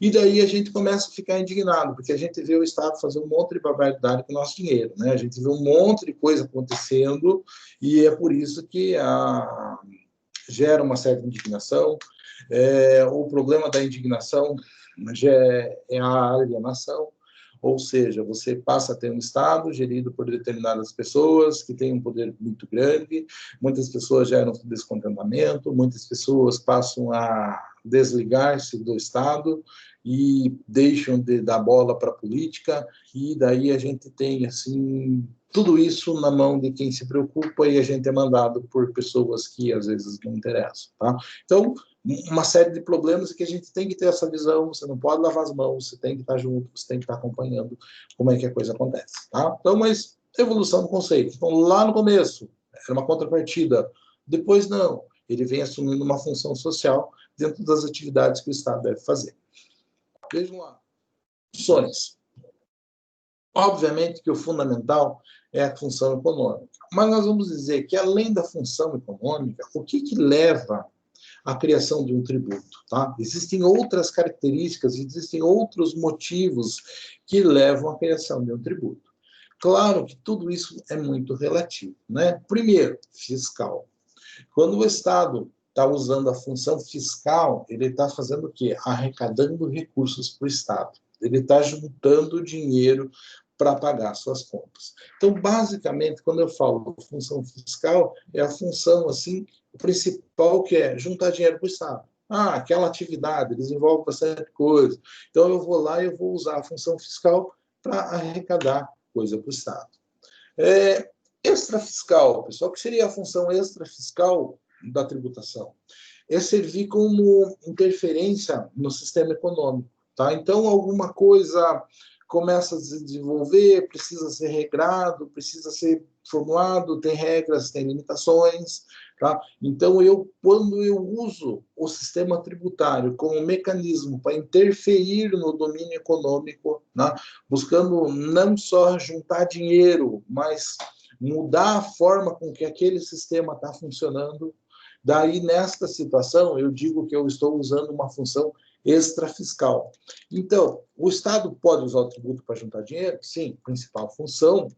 E daí a gente começa a ficar indignado, porque a gente vê o Estado fazer um monte de barbaridade com o nosso dinheiro, né? A gente vê um monte de coisa acontecendo e é por isso que gera uma certa indignação. O problema da indignação é a alienação, ou seja, você passa a ter um Estado gerido por determinadas pessoas que têm um poder muito grande, muitas pessoas geram descontentamento, muitas pessoas passam a desligar-se do Estado e deixam de dar bola para a política, e daí a gente tem, assim, tudo isso na mão de quem se preocupa e a gente é mandado por pessoas que às vezes não interessam, tá? Então, uma série de problemas que a gente tem que ter essa visão, você não pode lavar as mãos, você tem que estar junto, você tem que estar acompanhando como é que a coisa acontece, tá? Então, mas evolução do conceito. Então, lá no começo, era uma contrapartida, depois não, ele vem assumindo uma função social dentro das atividades que o Estado deve fazer. Vejam lá, funções. Obviamente que o fundamental é a função econômica, mas nós vamos dizer que, além da função econômica, o que leva à criação de um tributo? Tá? Existem outras características, existem outros motivos que levam à criação de um tributo. Claro que tudo isso é muito relativo, né? Primeiro, fiscal. Quando o Estado está usando a função fiscal, ele está fazendo o quê? Arrecadando recursos para o Estado. Ele está juntando dinheiro para pagar suas contas. Então, basicamente, quando eu falo função fiscal, é a função, assim, principal, que é juntar dinheiro para o Estado. Ah, aquela atividade, desenvolve bastante coisa. Então, eu vou lá e eu vou usar a função fiscal para arrecadar coisa para o Estado. Extrafiscal, pessoal, o que seria a função extrafiscal da tributação? É servir como interferência no sistema econômico. Tá? Então, alguma coisa começa a se desenvolver, precisa ser regrado, precisa ser formulado, tem regras, tem limitações. Tá? Então, quando eu uso o sistema tributário como mecanismo para interferir no domínio econômico, né? Buscando não só juntar dinheiro, mas mudar a forma com que aquele sistema está funcionando, daí, nesta situação, eu digo que eu estou usando uma função extrafiscal. Então, o Estado pode usar o tributo para juntar dinheiro? Sim, principal função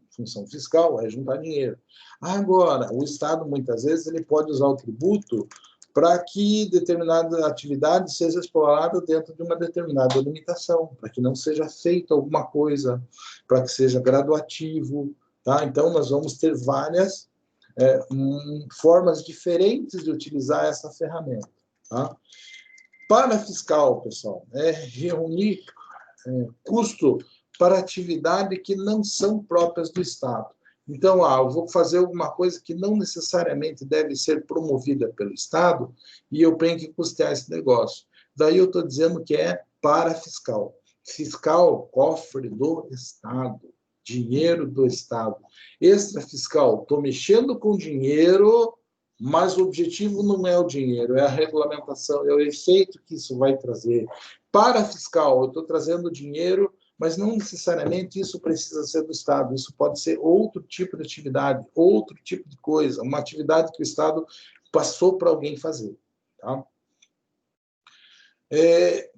fiscal, é juntar dinheiro. Agora, o Estado, muitas vezes, ele pode usar o tributo para que determinada atividade seja explorada dentro de uma determinada limitação, para que não seja feita alguma coisa, para que seja graduativo. Tá? Então, nós vamos ter várias formas diferentes de utilizar essa ferramenta. Tá? Para fiscal, pessoal, é reunir custo para atividade que não são próprias do Estado. Então, eu vou fazer alguma coisa que não necessariamente deve ser promovida pelo Estado e eu tenho que custear esse negócio. Daí eu estou dizendo que é para fiscal. Fiscal, cofre do Estado, dinheiro do Estado. Extrafiscal, estou mexendo com dinheiro, mas o objetivo não é o dinheiro, é a regulamentação, é o efeito que isso vai trazer. Para fiscal, eu estou trazendo dinheiro, mas não necessariamente isso precisa ser do Estado, isso pode ser outro tipo de atividade, outro tipo de coisa, uma atividade que o Estado passou para alguém fazer. Tá?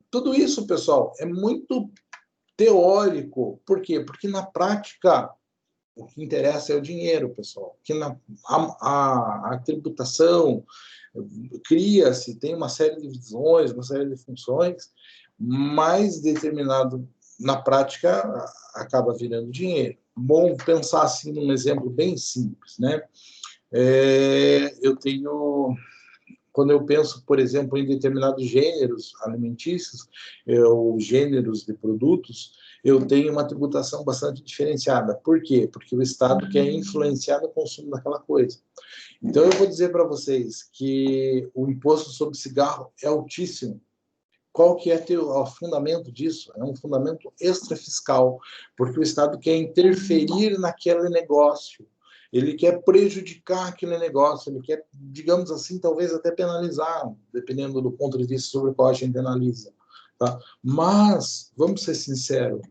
Tudo isso, pessoal, é muito teórico. Por quê? Porque, na prática, o que interessa é o dinheiro, pessoal. Que a tributação cria-se, tem uma série de visões, uma série de funções, mas determinado, na prática, acaba virando dinheiro. Bom pensar assim num exemplo bem simples, né? Quando eu penso, por exemplo, em determinados gêneros alimentícios, ou gêneros de produtos, eu tenho uma tributação bastante diferenciada. Por quê? Porque o Estado quer influenciar no consumo daquela coisa. Então, eu vou dizer para vocês que o imposto sobre cigarro é altíssimo. Qual que é o fundamento disso? É um fundamento extrafiscal, porque o Estado quer interferir naquele negócio. Ele quer prejudicar aquele negócio, ele quer, digamos assim, talvez até penalizar, dependendo do ponto de vista sobre o qual a gente analisa. Tá? Mas, vamos ser sinceros,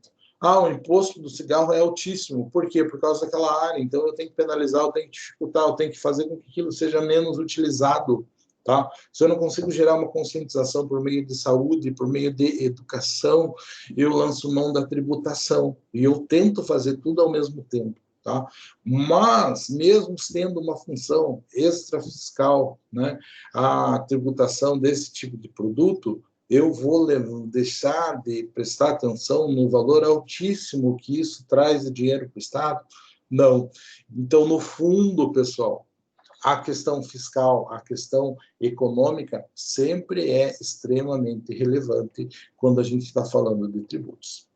o imposto do cigarro é altíssimo. Por quê? Por causa daquela área. Então, eu tenho que penalizar, eu tenho que dificultar, eu tenho que fazer com que aquilo seja menos utilizado. Tá? Se eu não consigo gerar uma conscientização por meio de saúde, por meio de educação, eu lanço mão da tributação. E eu tento fazer tudo ao mesmo tempo. Tá? Mas, mesmo tendo uma função extrafiscal, né, a tributação desse tipo de produto, eu vou deixar de prestar atenção no valor altíssimo que isso traz de dinheiro para o Estado? Não. Então, no fundo, pessoal, a questão fiscal, a questão econômica sempre é extremamente relevante quando a gente está falando de tributos.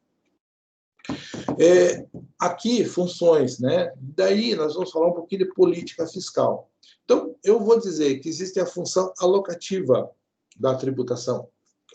Aqui, funções, né? Daí nós vamos falar um pouquinho de política fiscal. Então, eu vou dizer que existe a função alocativa da tributação.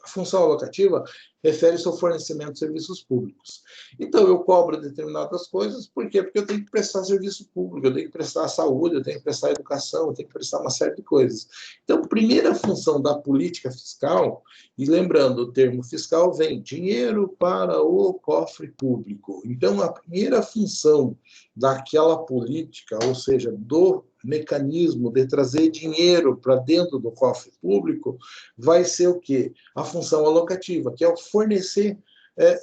A função alocativa refere-se ao fornecimento de serviços públicos. Então, eu cobro determinadas coisas, por quê? Porque eu tenho que prestar serviço público, eu tenho que prestar saúde, eu tenho que prestar educação, eu tenho que prestar uma série de coisas. Então, a primeira função da política fiscal, e lembrando, o termo fiscal vem dinheiro para o cofre público. Então, a primeira função daquela política, ou seja, do mecanismo de trazer dinheiro para dentro do cofre público, vai ser o quê? A função alocativa, que é o fornecer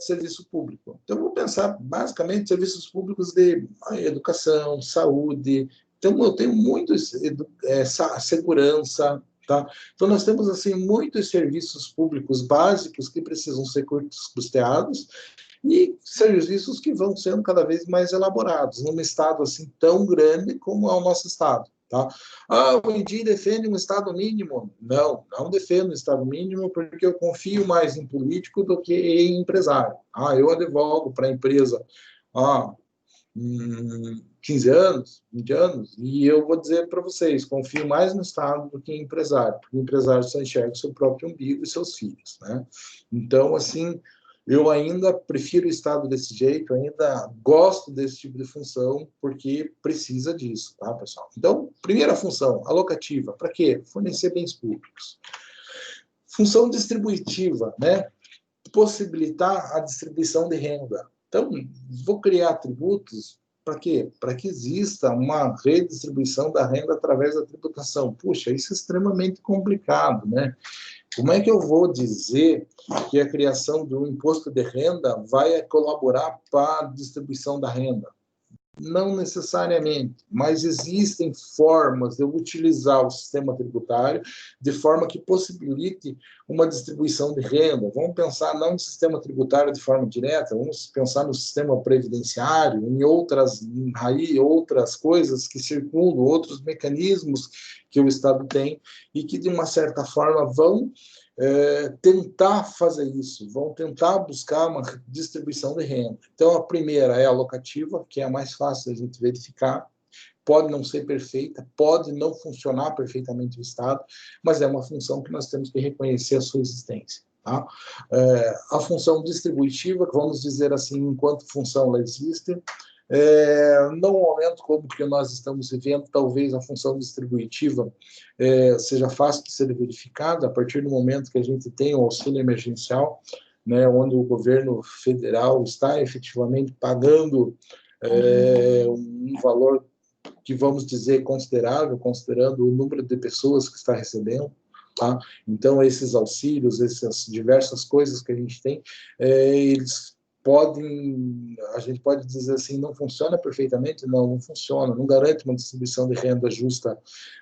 serviço público. Então, vou pensar, basicamente, serviços públicos de educação, saúde. Então, eu tenho muitos, segurança, tá? Então, nós temos, assim, muitos serviços públicos básicos que precisam ser custeados e serviços que vão sendo cada vez mais elaborados, num estado assim tão grande como é o nosso estado. Tá? O Indy defende um estado mínimo. Não defendo um estado mínimo porque eu confio mais em político do que em empresário. Eu advogo para a empresa há 15 anos, 20 anos, e eu vou dizer para vocês, confio mais no Estado do que em empresário, porque o empresário só enxerga o seu próprio umbigo e seus filhos. Né? Então, assim, eu ainda prefiro o Estado desse jeito, ainda gosto desse tipo de função, porque precisa disso, tá, pessoal? Então, primeira função, alocativa. Para quê? Fornecer bens públicos. Função distributiva, né? Possibilitar a distribuição de renda. Então, vou criar tributos para quê? Para que exista uma redistribuição da renda através da tributação. Puxa, isso é extremamente complicado, né? Como é que eu vou dizer que a criação de um imposto de renda vai colaborar para a distribuição da renda? Não necessariamente, mas existem formas de eu utilizar o sistema tributário de forma que possibilite uma distribuição de renda. Vamos pensar não no sistema tributário de forma direta, vamos pensar no sistema previdenciário, em outras coisas que circundam, outros mecanismos que o Estado tem e que, de uma certa forma, vão tentar fazer isso, vão tentar buscar uma distribuição de renda. Então, a primeira é a alocativa, que é a mais fácil da gente verificar, pode não ser perfeita, pode não funcionar perfeitamente o Estado, mas é uma função que nós temos que reconhecer a sua existência. Tá? A função distributiva, que vamos dizer assim, enquanto função ela existe, no momento como que nós estamos vivendo, talvez a função distributiva seja fácil de ser verificada a partir do momento que a gente tem o auxílio emergencial, né, onde o governo federal está efetivamente pagando um valor que vamos dizer considerável, considerando o número de pessoas que está recebendo. Tá? Então, esses auxílios, essas diversas coisas que a gente tem, eles a gente pode dizer assim, não funciona perfeitamente? Não funciona, não garante uma distribuição de renda justa,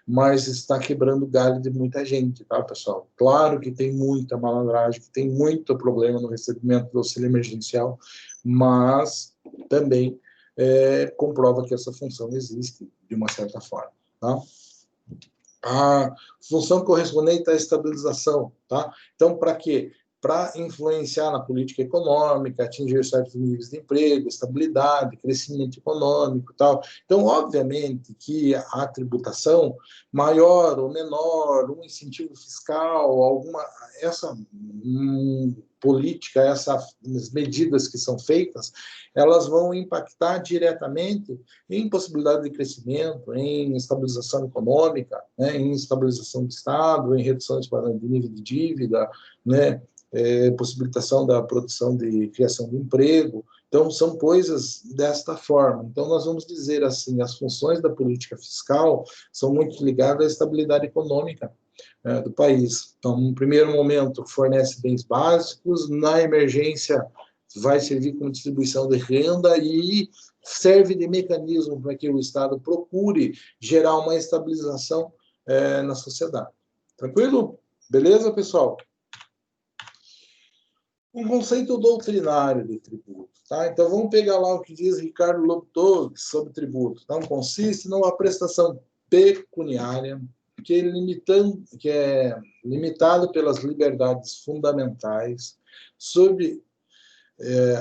mas está quebrando o galho de muita gente, tá, pessoal? Claro que tem muita malandragem, que tem muito problema no recebimento do auxílio emergencial, mas também comprova que essa função existe de uma certa forma, tá? A função correspondente à estabilização, tá? Então, para quê? Para influenciar na política econômica, atingir certos níveis de emprego, estabilidade, crescimento econômico e tal. Então, obviamente que a tributação, maior ou menor, um incentivo fiscal, essa política, essas medidas que são feitas, elas vão impactar diretamente em possibilidade de crescimento, em estabilização econômica, né, em estabilização do Estado, em redução de nível de dívida, né, possibilitação da produção de criação de emprego. Então, são coisas desta forma. Então, nós vamos dizer assim, as funções da política fiscal são muito ligadas à estabilidade econômica do país. Então, no primeiro momento, fornece bens básicos, na emergência vai servir como distribuição de renda e serve de mecanismo para que o Estado procure gerar uma estabilização na sociedade. Tranquilo? Beleza, pessoal? Um conceito doutrinário de tributo. Tá? Então, vamos pegar lá o que diz Ricardo Lobo Torres sobre tributo. Não consiste numa prestação pecuniária, que é limitado pelas liberdades fundamentais, sob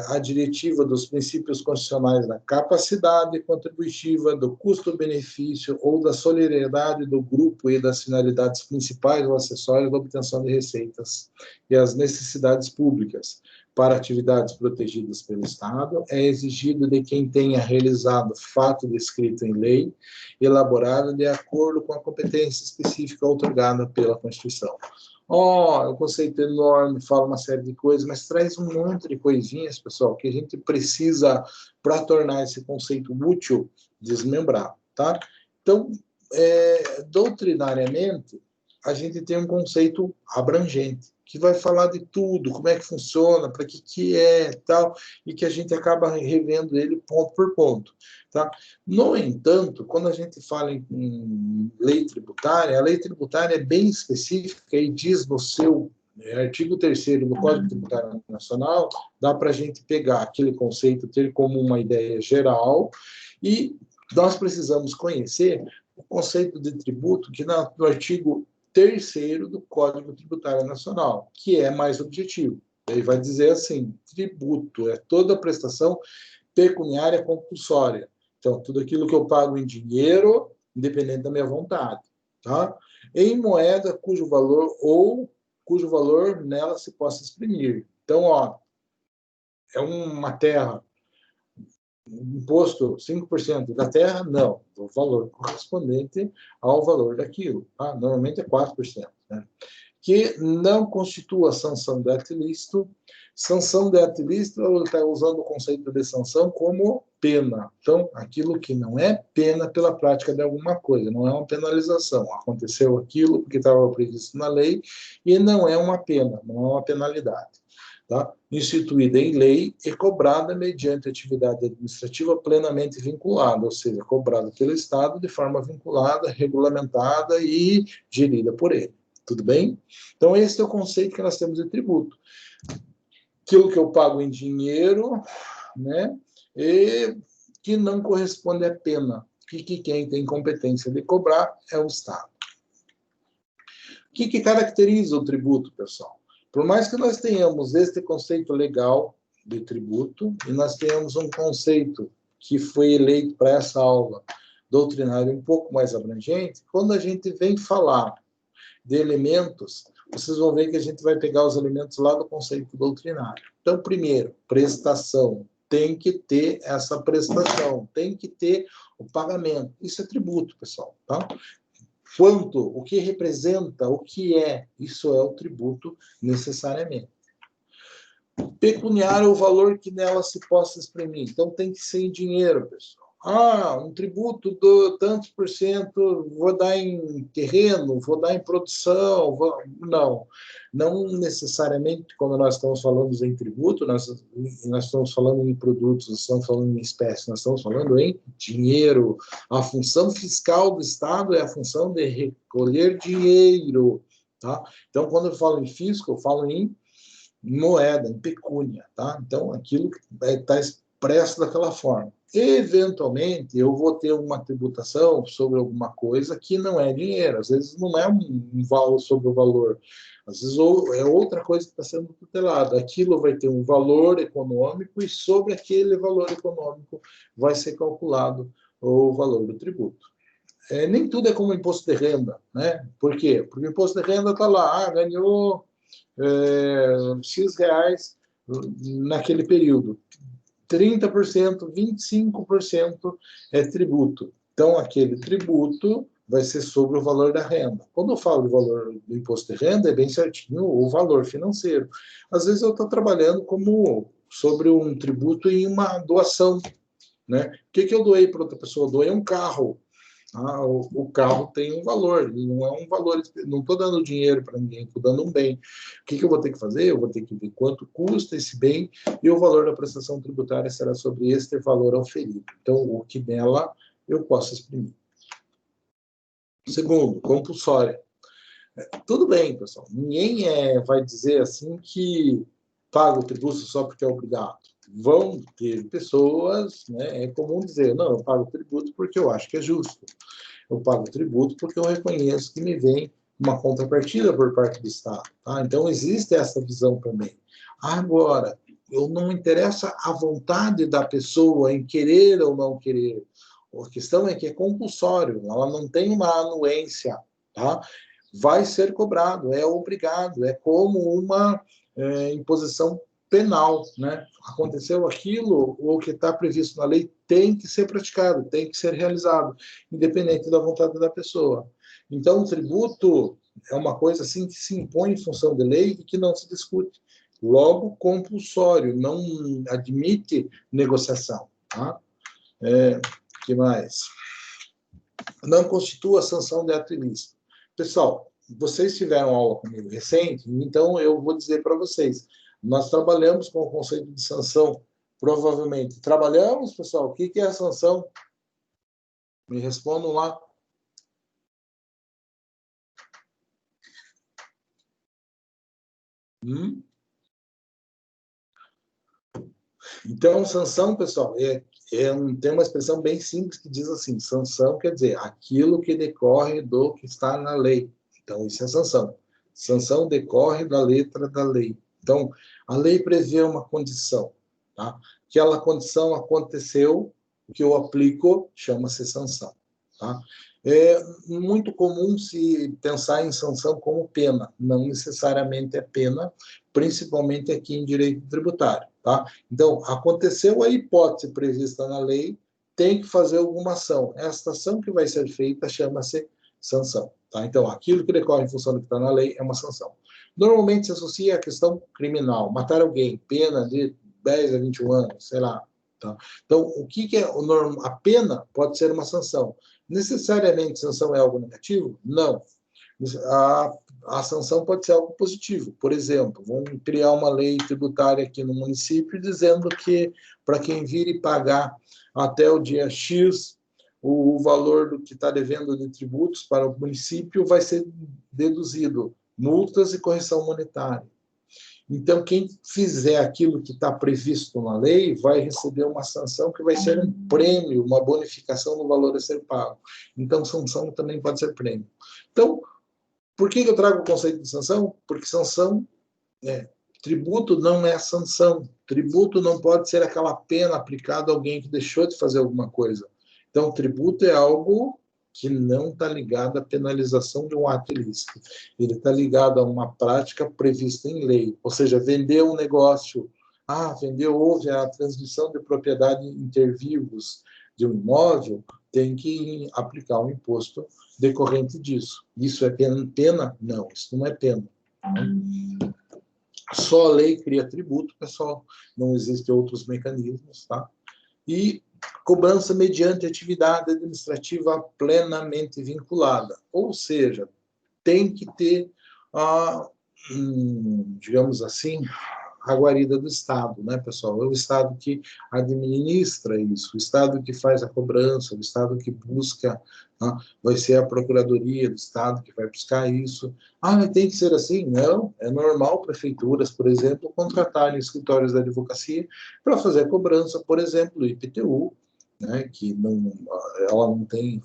a diretiva dos princípios constitucionais da capacidade contributiva, do custo-benefício ou da solidariedade do grupo e das finalidades principais ou acessórias da obtenção de receitas e as necessidades públicas para atividades protegidas pelo Estado, é exigido de quem tenha realizado fato descrito em lei, elaborada de acordo com a competência específica outorgada pela Constituição. É um conceito enorme, fala uma série de coisas, mas traz um monte de coisinhas, pessoal, que a gente precisa, para tornar esse conceito útil, desmembrar, tá? Então, doutrinariamente, a gente tem um conceito abrangente, que vai falar de tudo, como é que funciona, para que é, tal, e que a gente acaba revendo ele ponto por ponto, tá? No entanto, quando a gente fala em lei tributária, a lei tributária é bem específica e diz no seu artigo 3º do Código Tributário Nacional, dá para a gente pegar aquele conceito, ter como uma ideia geral, e nós precisamos conhecer o conceito de tributo, que no artigo 3º do Código Tributário Nacional, que é mais objetivo. Ele vai dizer assim, tributo é toda prestação pecuniária compulsória. Então, tudo aquilo que eu pago em dinheiro, independente da minha vontade, tá? Em moeda cujo valor nela se possa exprimir. Então, é uma terra, imposto 5% da terra? Não, o valor correspondente ao valor daquilo. Tá? Normalmente é 4%. Né? Que não constitua sanção de ato ilícito. Sanção de ato ilícito, ele está usando o conceito de sanção como pena. Então, aquilo que não é pena pela prática de alguma coisa, não é uma penalização. Aconteceu aquilo porque estava previsto na lei e não é uma pena, não é uma penalidade. Tá? Instituída em lei e cobrada mediante atividade administrativa plenamente vinculada, ou seja, cobrada pelo Estado de forma vinculada, regulamentada e gerida por ele. Tudo bem? Então, esse é o conceito que nós temos de tributo. Aquilo que eu pago em dinheiro, né, e que não corresponde à pena, que quem tem competência de cobrar é o Estado. O que caracteriza o tributo, pessoal? Por mais que nós tenhamos este conceito legal de tributo, e nós tenhamos um conceito que foi eleito para essa aula doutrinária um pouco mais abrangente, quando a gente vem falar de elementos, vocês vão ver que a gente vai pegar os elementos lá do conceito doutrinário. Então, primeiro, prestação. Tem que ter essa prestação, tem que ter o pagamento. Isso é tributo, pessoal, tá? Quanto, o que representa, o que é, isso é o tributo necessariamente. Pecuniário é o valor que nela se possa exprimir. Então, tem que ser em dinheiro, pessoal. Um tributo do tantos por cento, vou dar em terreno, vou dar em produção. Não necessariamente, quando nós estamos falando em tributo, nós estamos falando em produtos, nós estamos falando em espécie, nós estamos falando em dinheiro. A função fiscal do Estado é a função de recolher dinheiro. Tá? Então, quando eu falo em fisco, eu falo em moeda, em pecúnia. Tá? Então, aquilo está expresso daquela forma. Eventualmente, eu vou ter uma tributação sobre alguma coisa que não é dinheiro. Às vezes, não é um valor sobre o valor. Às vezes, é outra coisa que está sendo tutelada. Aquilo vai ter um valor econômico e sobre aquele valor econômico vai ser calculado o valor do tributo. Nem tudo é como imposto de renda. Né? Por quê? Porque o imposto de renda está lá, ganhou X reais naquele período. 30%, 25% é tributo. Então, aquele tributo vai ser sobre o valor da renda. Quando eu falo de valor do imposto de renda, é bem certinho o valor financeiro. Às vezes, eu estou trabalhando sobre um tributo em uma doação. Né? O que eu doei para outra pessoa? Eu doei um carro. O carro tem um valor, não é um valor, não estou dando dinheiro para ninguém, estou dando um bem. O que eu vou ter que fazer? Eu vou ter que ver quanto custa esse bem e o valor da prestação tributária será sobre este valor auferido. Então, o que nela eu posso exprimir. Segundo, compulsória. Tudo bem, pessoal, ninguém vai dizer assim que paga o tributo só porque é obrigado. vão ter pessoas, né, é comum dizer, não, eu pago tributo porque eu acho que é justo. Eu pago tributo porque eu reconheço que me vem uma contrapartida por parte do Estado. Tá? Então, existe essa visão também. Agora, eu não interessa a vontade da pessoa em querer ou não querer. A questão é que é compulsório, ela não tem uma anuência, tá? Vai ser cobrado, é obrigado, é como uma imposição penal, né? Aconteceu aquilo, o que está previsto na lei tem que ser praticado, tem que ser realizado, independente da vontade da pessoa. Então, o tributo é uma coisa assim que se impõe em função de lei e que não se discute. Logo, compulsório, não admite negociação. Tá? Que mais? Não constitua sanção de ato ilícito. Pessoal, vocês tiveram aula comigo recente, então eu vou dizer para vocês, nós trabalhamos com o conceito de sanção, provavelmente. Trabalhamos, pessoal? O que é a sanção? Me respondam lá. Então, sanção, pessoal, tem uma expressão bem simples que diz assim, sanção quer dizer aquilo que decorre do que está na lei. Então, isso é sanção. Sanção decorre da letra da lei. Então, a lei prevê uma condição. Tá? Aquela condição aconteceu, o que eu aplico chama-se sanção. Tá? É muito comum se pensar em sanção como pena. Não necessariamente é pena, principalmente aqui em direito tributário. Tá? Então, aconteceu a hipótese prevista na lei, tem que fazer alguma ação. Esta ação que vai ser feita chama-se sanção. Tá? Então, aquilo que decorre em função do que está na lei é uma sanção. Normalmente se associa à questão criminal, matar alguém, pena de 10 a 21 anos, sei lá. Tá? Então, o que é o normal? A pena pode ser uma sanção. Necessariamente sanção é algo negativo? Não. A sanção pode ser algo positivo. Por exemplo, vamos criar uma lei tributária aqui no município dizendo que para quem vir e pagar até o dia X o valor do que está devendo de tributos para o município vai ser deduzido, multas e correção monetária. Então, quem fizer aquilo que está previsto na lei vai receber uma sanção que vai ser um prêmio, uma bonificação no valor a ser pago. Então, sanção também pode ser prêmio. Então, por que eu trago o conceito de sanção? Porque sanção, tributo não é sanção. Tributo não pode ser aquela pena aplicada a alguém que deixou de fazer alguma coisa. Então, tributo é algo que não está ligado à penalização de um ato ilícito. Ele está ligado a uma prática prevista em lei. Ou seja, vender um negócio. Houve a transmissão de propriedade inter vivos de um imóvel, tem que aplicar um imposto decorrente disso. Isso é pena? Não, isso não é pena. Só a lei cria tributo, pessoal. Não existem outros mecanismos, tá? E cobrança mediante atividade administrativa plenamente vinculada. Ou seja, tem que ter, digamos assim, a guarida do Estado, né, pessoal? É o Estado que administra isso, o Estado que faz a cobrança, o Estado que busca, né? Vai ser a Procuradoria do Estado que vai buscar isso. Tem que ser assim? Não, é normal prefeituras, por exemplo, contratarem escritórios da advocacia para fazer a cobrança, por exemplo, do IPTU, né, que ela não tem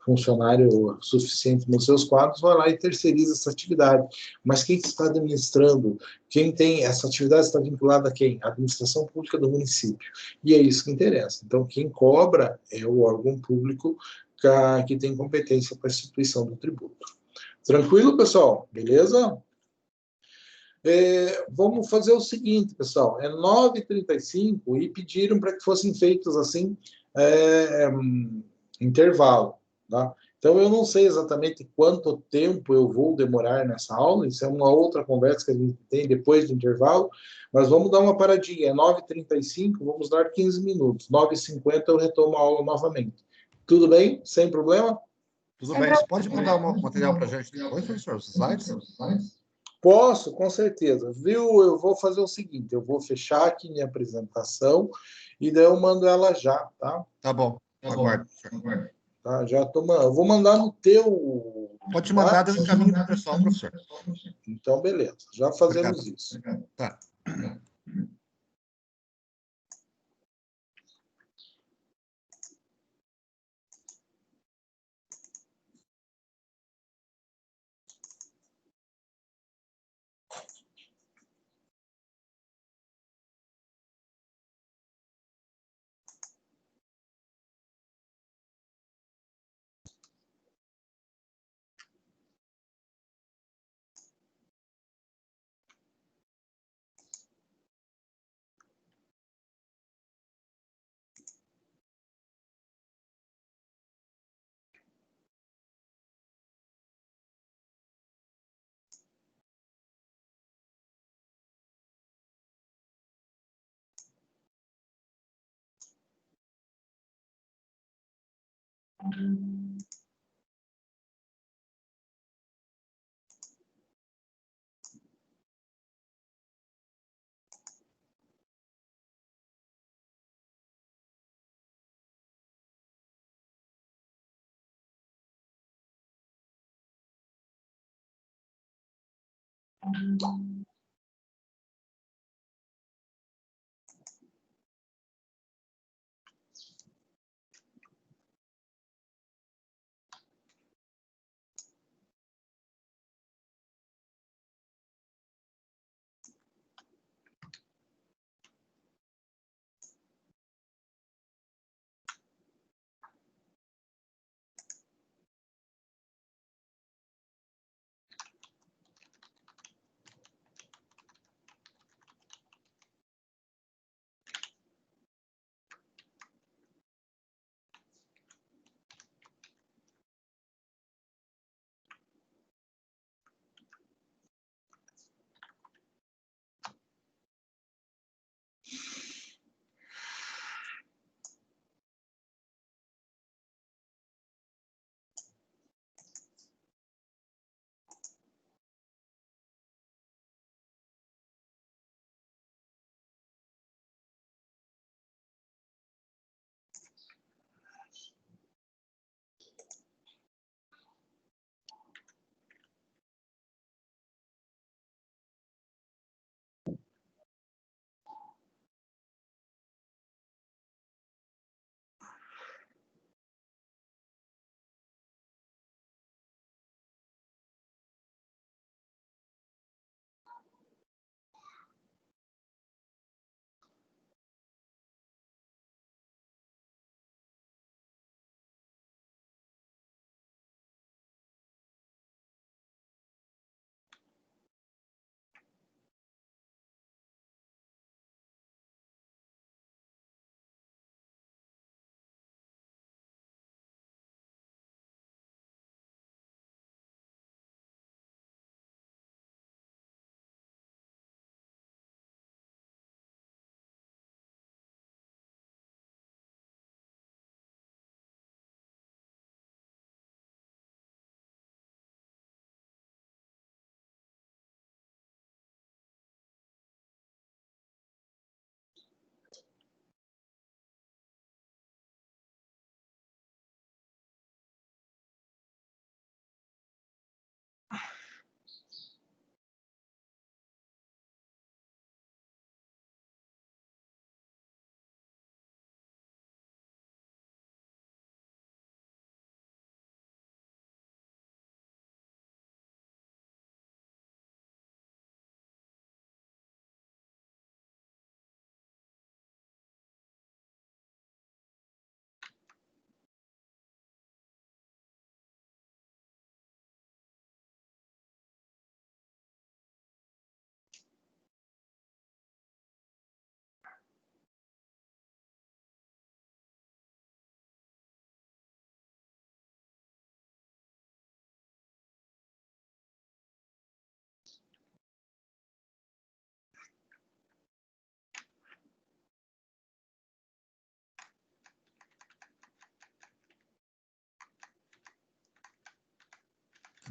funcionário suficiente nos seus quadros, vai lá e terceiriza essa atividade. Mas quem está administrando, quem tem essa atividade está vinculada a quem? A administração pública do município. E é isso que interessa. Então, quem cobra é o órgão público que tem competência para a instituição do tributo. Tranquilo, pessoal? Beleza? Vamos fazer o seguinte, pessoal. É 9h35 e pediram para que fossem feitos assim, intervalo. Tá? Então, eu não sei exatamente quanto tempo eu vou demorar nessa aula, isso é uma outra conversa que a gente tem depois do intervalo, mas vamos dar uma paradinha. É 9h35, vamos dar 15 minutos. 9h50 eu retomo a aula novamente. Tudo bem? Sem problema? Tudo bem. Você pode mandar um material para a gente depois, professor? Os slides? Posso, com certeza. Viu? Eu vou fazer o seguinte, eu vou fechar aqui minha apresentação e daí eu mando ela já, tá? Tá bom. Aguardo. Tá, já tô mandando. Eu vou mandar no teu... Pode te mandar, eu encaminho para o pessoal, professor. Então, beleza. Já fazemos isso. Tá.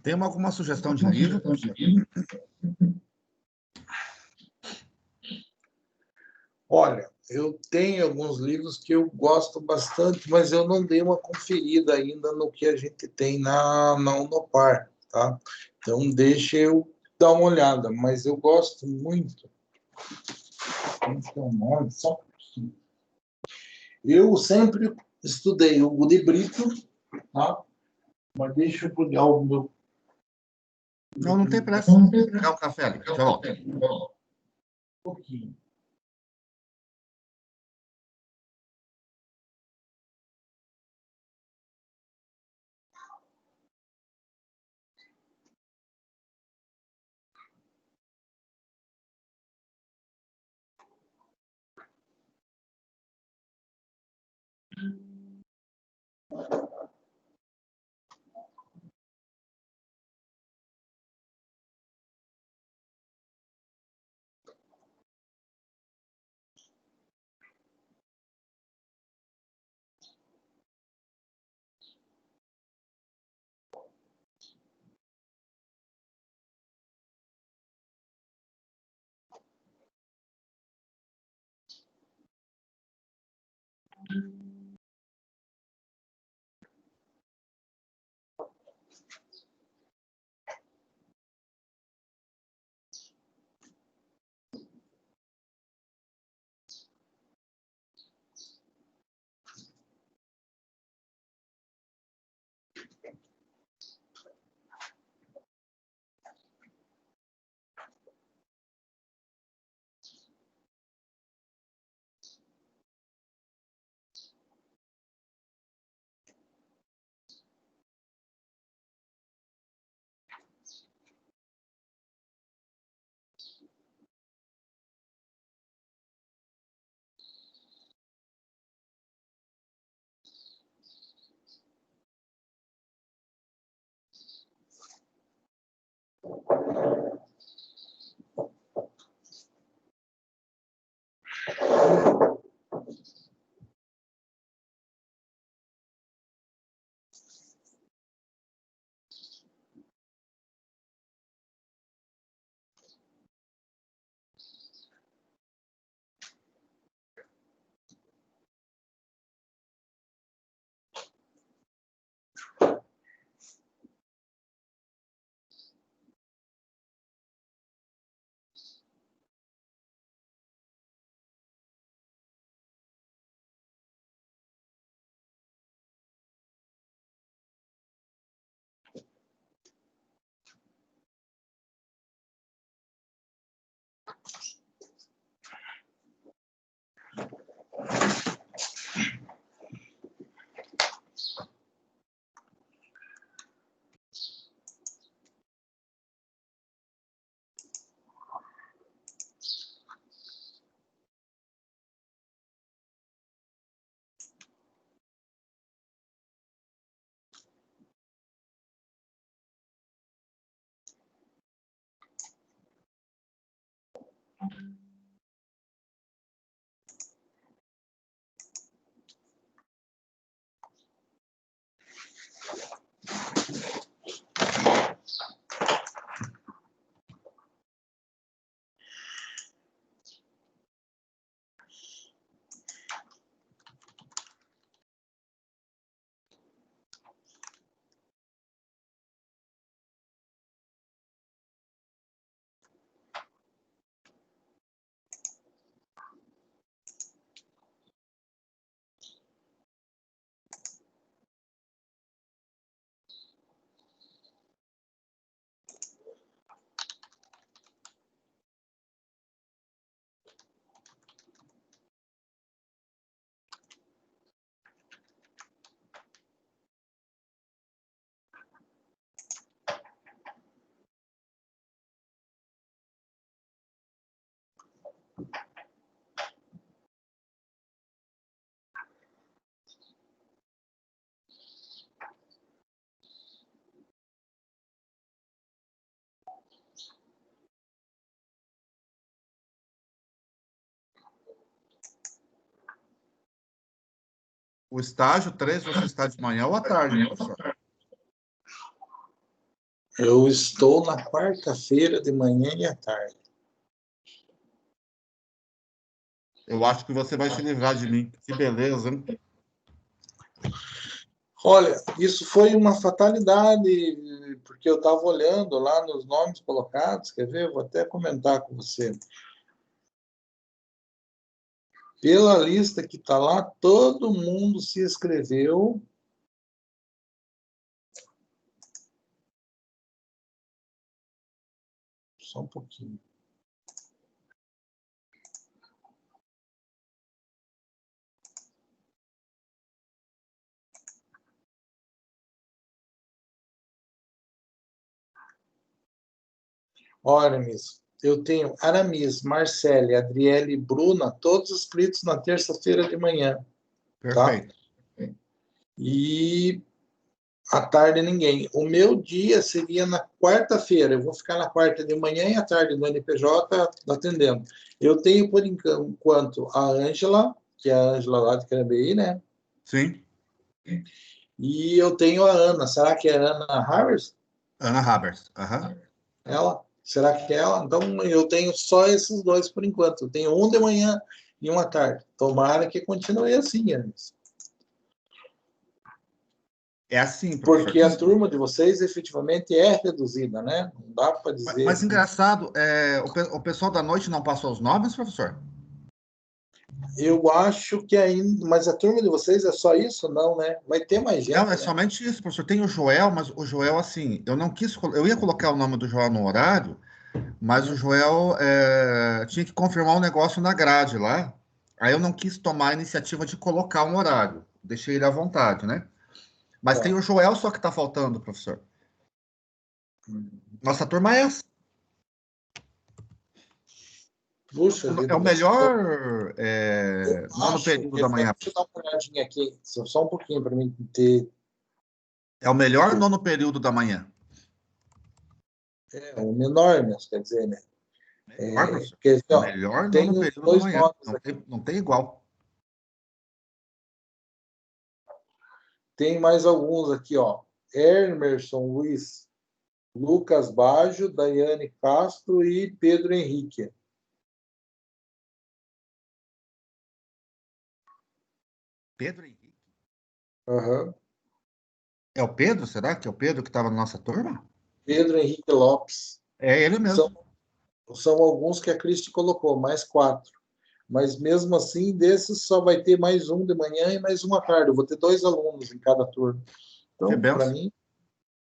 Tem alguma sugestão de livro, professor? Olha, eu tenho alguns livros que eu gosto bastante, mas eu não dei uma conferida ainda no que a gente tem na Unopar, tá? Então, deixa eu dar uma olhada, mas eu gosto muito. Como que é o nome? Só um pouquinho. Eu sempre estudei o de Brito, tá? Mas deixa eu pegar o meu... Não, não tem pressa. Vou pegar um café ali. Já volto. Um pouquinho. O estágio 3, você está de manhã ou à tarde, professor? Eu estou na quarta-feira de manhã e à tarde. Eu acho que você vai se livrar de mim. Que beleza, hein? Olha, isso foi uma fatalidade, porque eu estava olhando lá nos nomes colocados, quer ver? Vou até comentar com você. Pela lista que está lá, todo mundo se inscreveu. Só um pouquinho. Aramis, eu tenho Aramis, Marcele, Adriele e Bruna, todos inscritos na terça-feira de manhã. Perfeito. Tá? E à tarde ninguém. O meu dia seria na quarta-feira. Eu vou ficar na quarta de manhã e à tarde no NPJ atendendo. Eu tenho, por enquanto, a Ângela, que é a Ângela lá de Carambeí, né? Sim. E eu tenho a Ana. Será que é a Ana Harvers? Ana Habers. Uhum. Ela? Será que é ela? Então, eu tenho só esses dois por enquanto. Eu tenho um de manhã e uma tarde. Tomara que continue assim, Anderson. É assim, professor. Porque a turma de vocês efetivamente é reduzida, né? Não dá para dizer. Mas assim. engraçado, o pessoal da noite não passou os nomes, professor? Eu acho que ainda. Mas a turma de vocês é só isso? Não, né? Vai ter mais gente. Não, é né? somente isso, professor. Tem o Joel, mas o Joel, assim, eu não quis. Eu ia colocar o nome do Joel no horário, mas o Joel tinha que confirmar um negócio na grade lá. Aí eu não quis tomar a iniciativa de colocar um horário. Deixei ele à vontade, né? Mas Tá. tem o Joel só que está faltando, professor. Nossa turma é essa. Puxa vida, É o melhor nono acho período que- da manhã. Deixa eu dar uma olhadinha aqui, só um pouquinho para mim ter. É o melhor nono período da manhã. O menor, mesmo, quer dizer, né? Melhor, professor. Quer dizer, ó, Melhor tem nono os período da dois manhã. nomes aqui. Não tem igual. Tem mais alguns aqui, ó. Emerson Luiz, Lucas Baggio, Daiane Castro e Pedro Henrique. Pedro Henrique. Uhum. É o Pedro, será que é o Pedro que estava na nossa turma? Pedro Henrique Lopes. É ele mesmo. São alguns que a Cristi colocou, mais 4. Mas mesmo assim, desses só vai ter mais um de manhã e mais um à tarde. Eu vou ter 2 alunos em cada turno. Que Então, benção. para mim,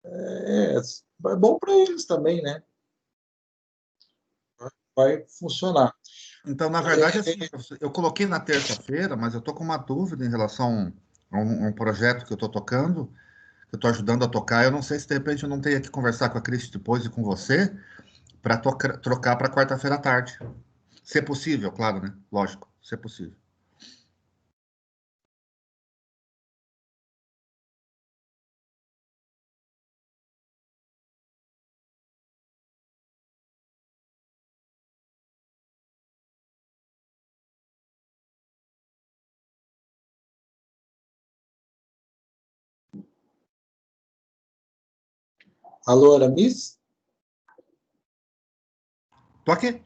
é bom para eles também, né? Vai funcionar. Então, na verdade, assim, eu coloquei na terça-feira, mas eu estou com uma dúvida em relação a um projeto que eu estou tocando, que eu estou ajudando a tocar. Eu não sei se de repente eu não tenho que conversar com a Cristi depois e com você para trocar para quarta-feira à tarde. Se é possível, claro, né? Lógico, se é possível. Alô, Aramis? Tô aqui.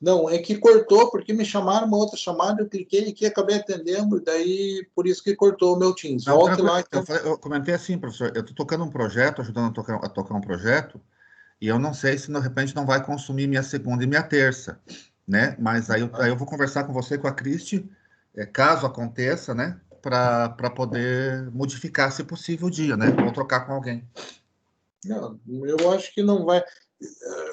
Não, é que cortou, porque me chamaram uma outra chamada, eu cliquei aqui, acabei atendendo, daí por isso que cortou o meu Teams. Não, Volte lá. eu comentei assim, professor, eu estou tocando um projeto, ajudando a tocar um projeto, e eu não sei se de repente não vai consumir minha segunda e minha terça, né? Mas aí eu vou conversar com você, com a Cristi, caso aconteça, né? Para poder modificar, se possível, o dia, né? Ou trocar com alguém. Não, eu acho que não vai.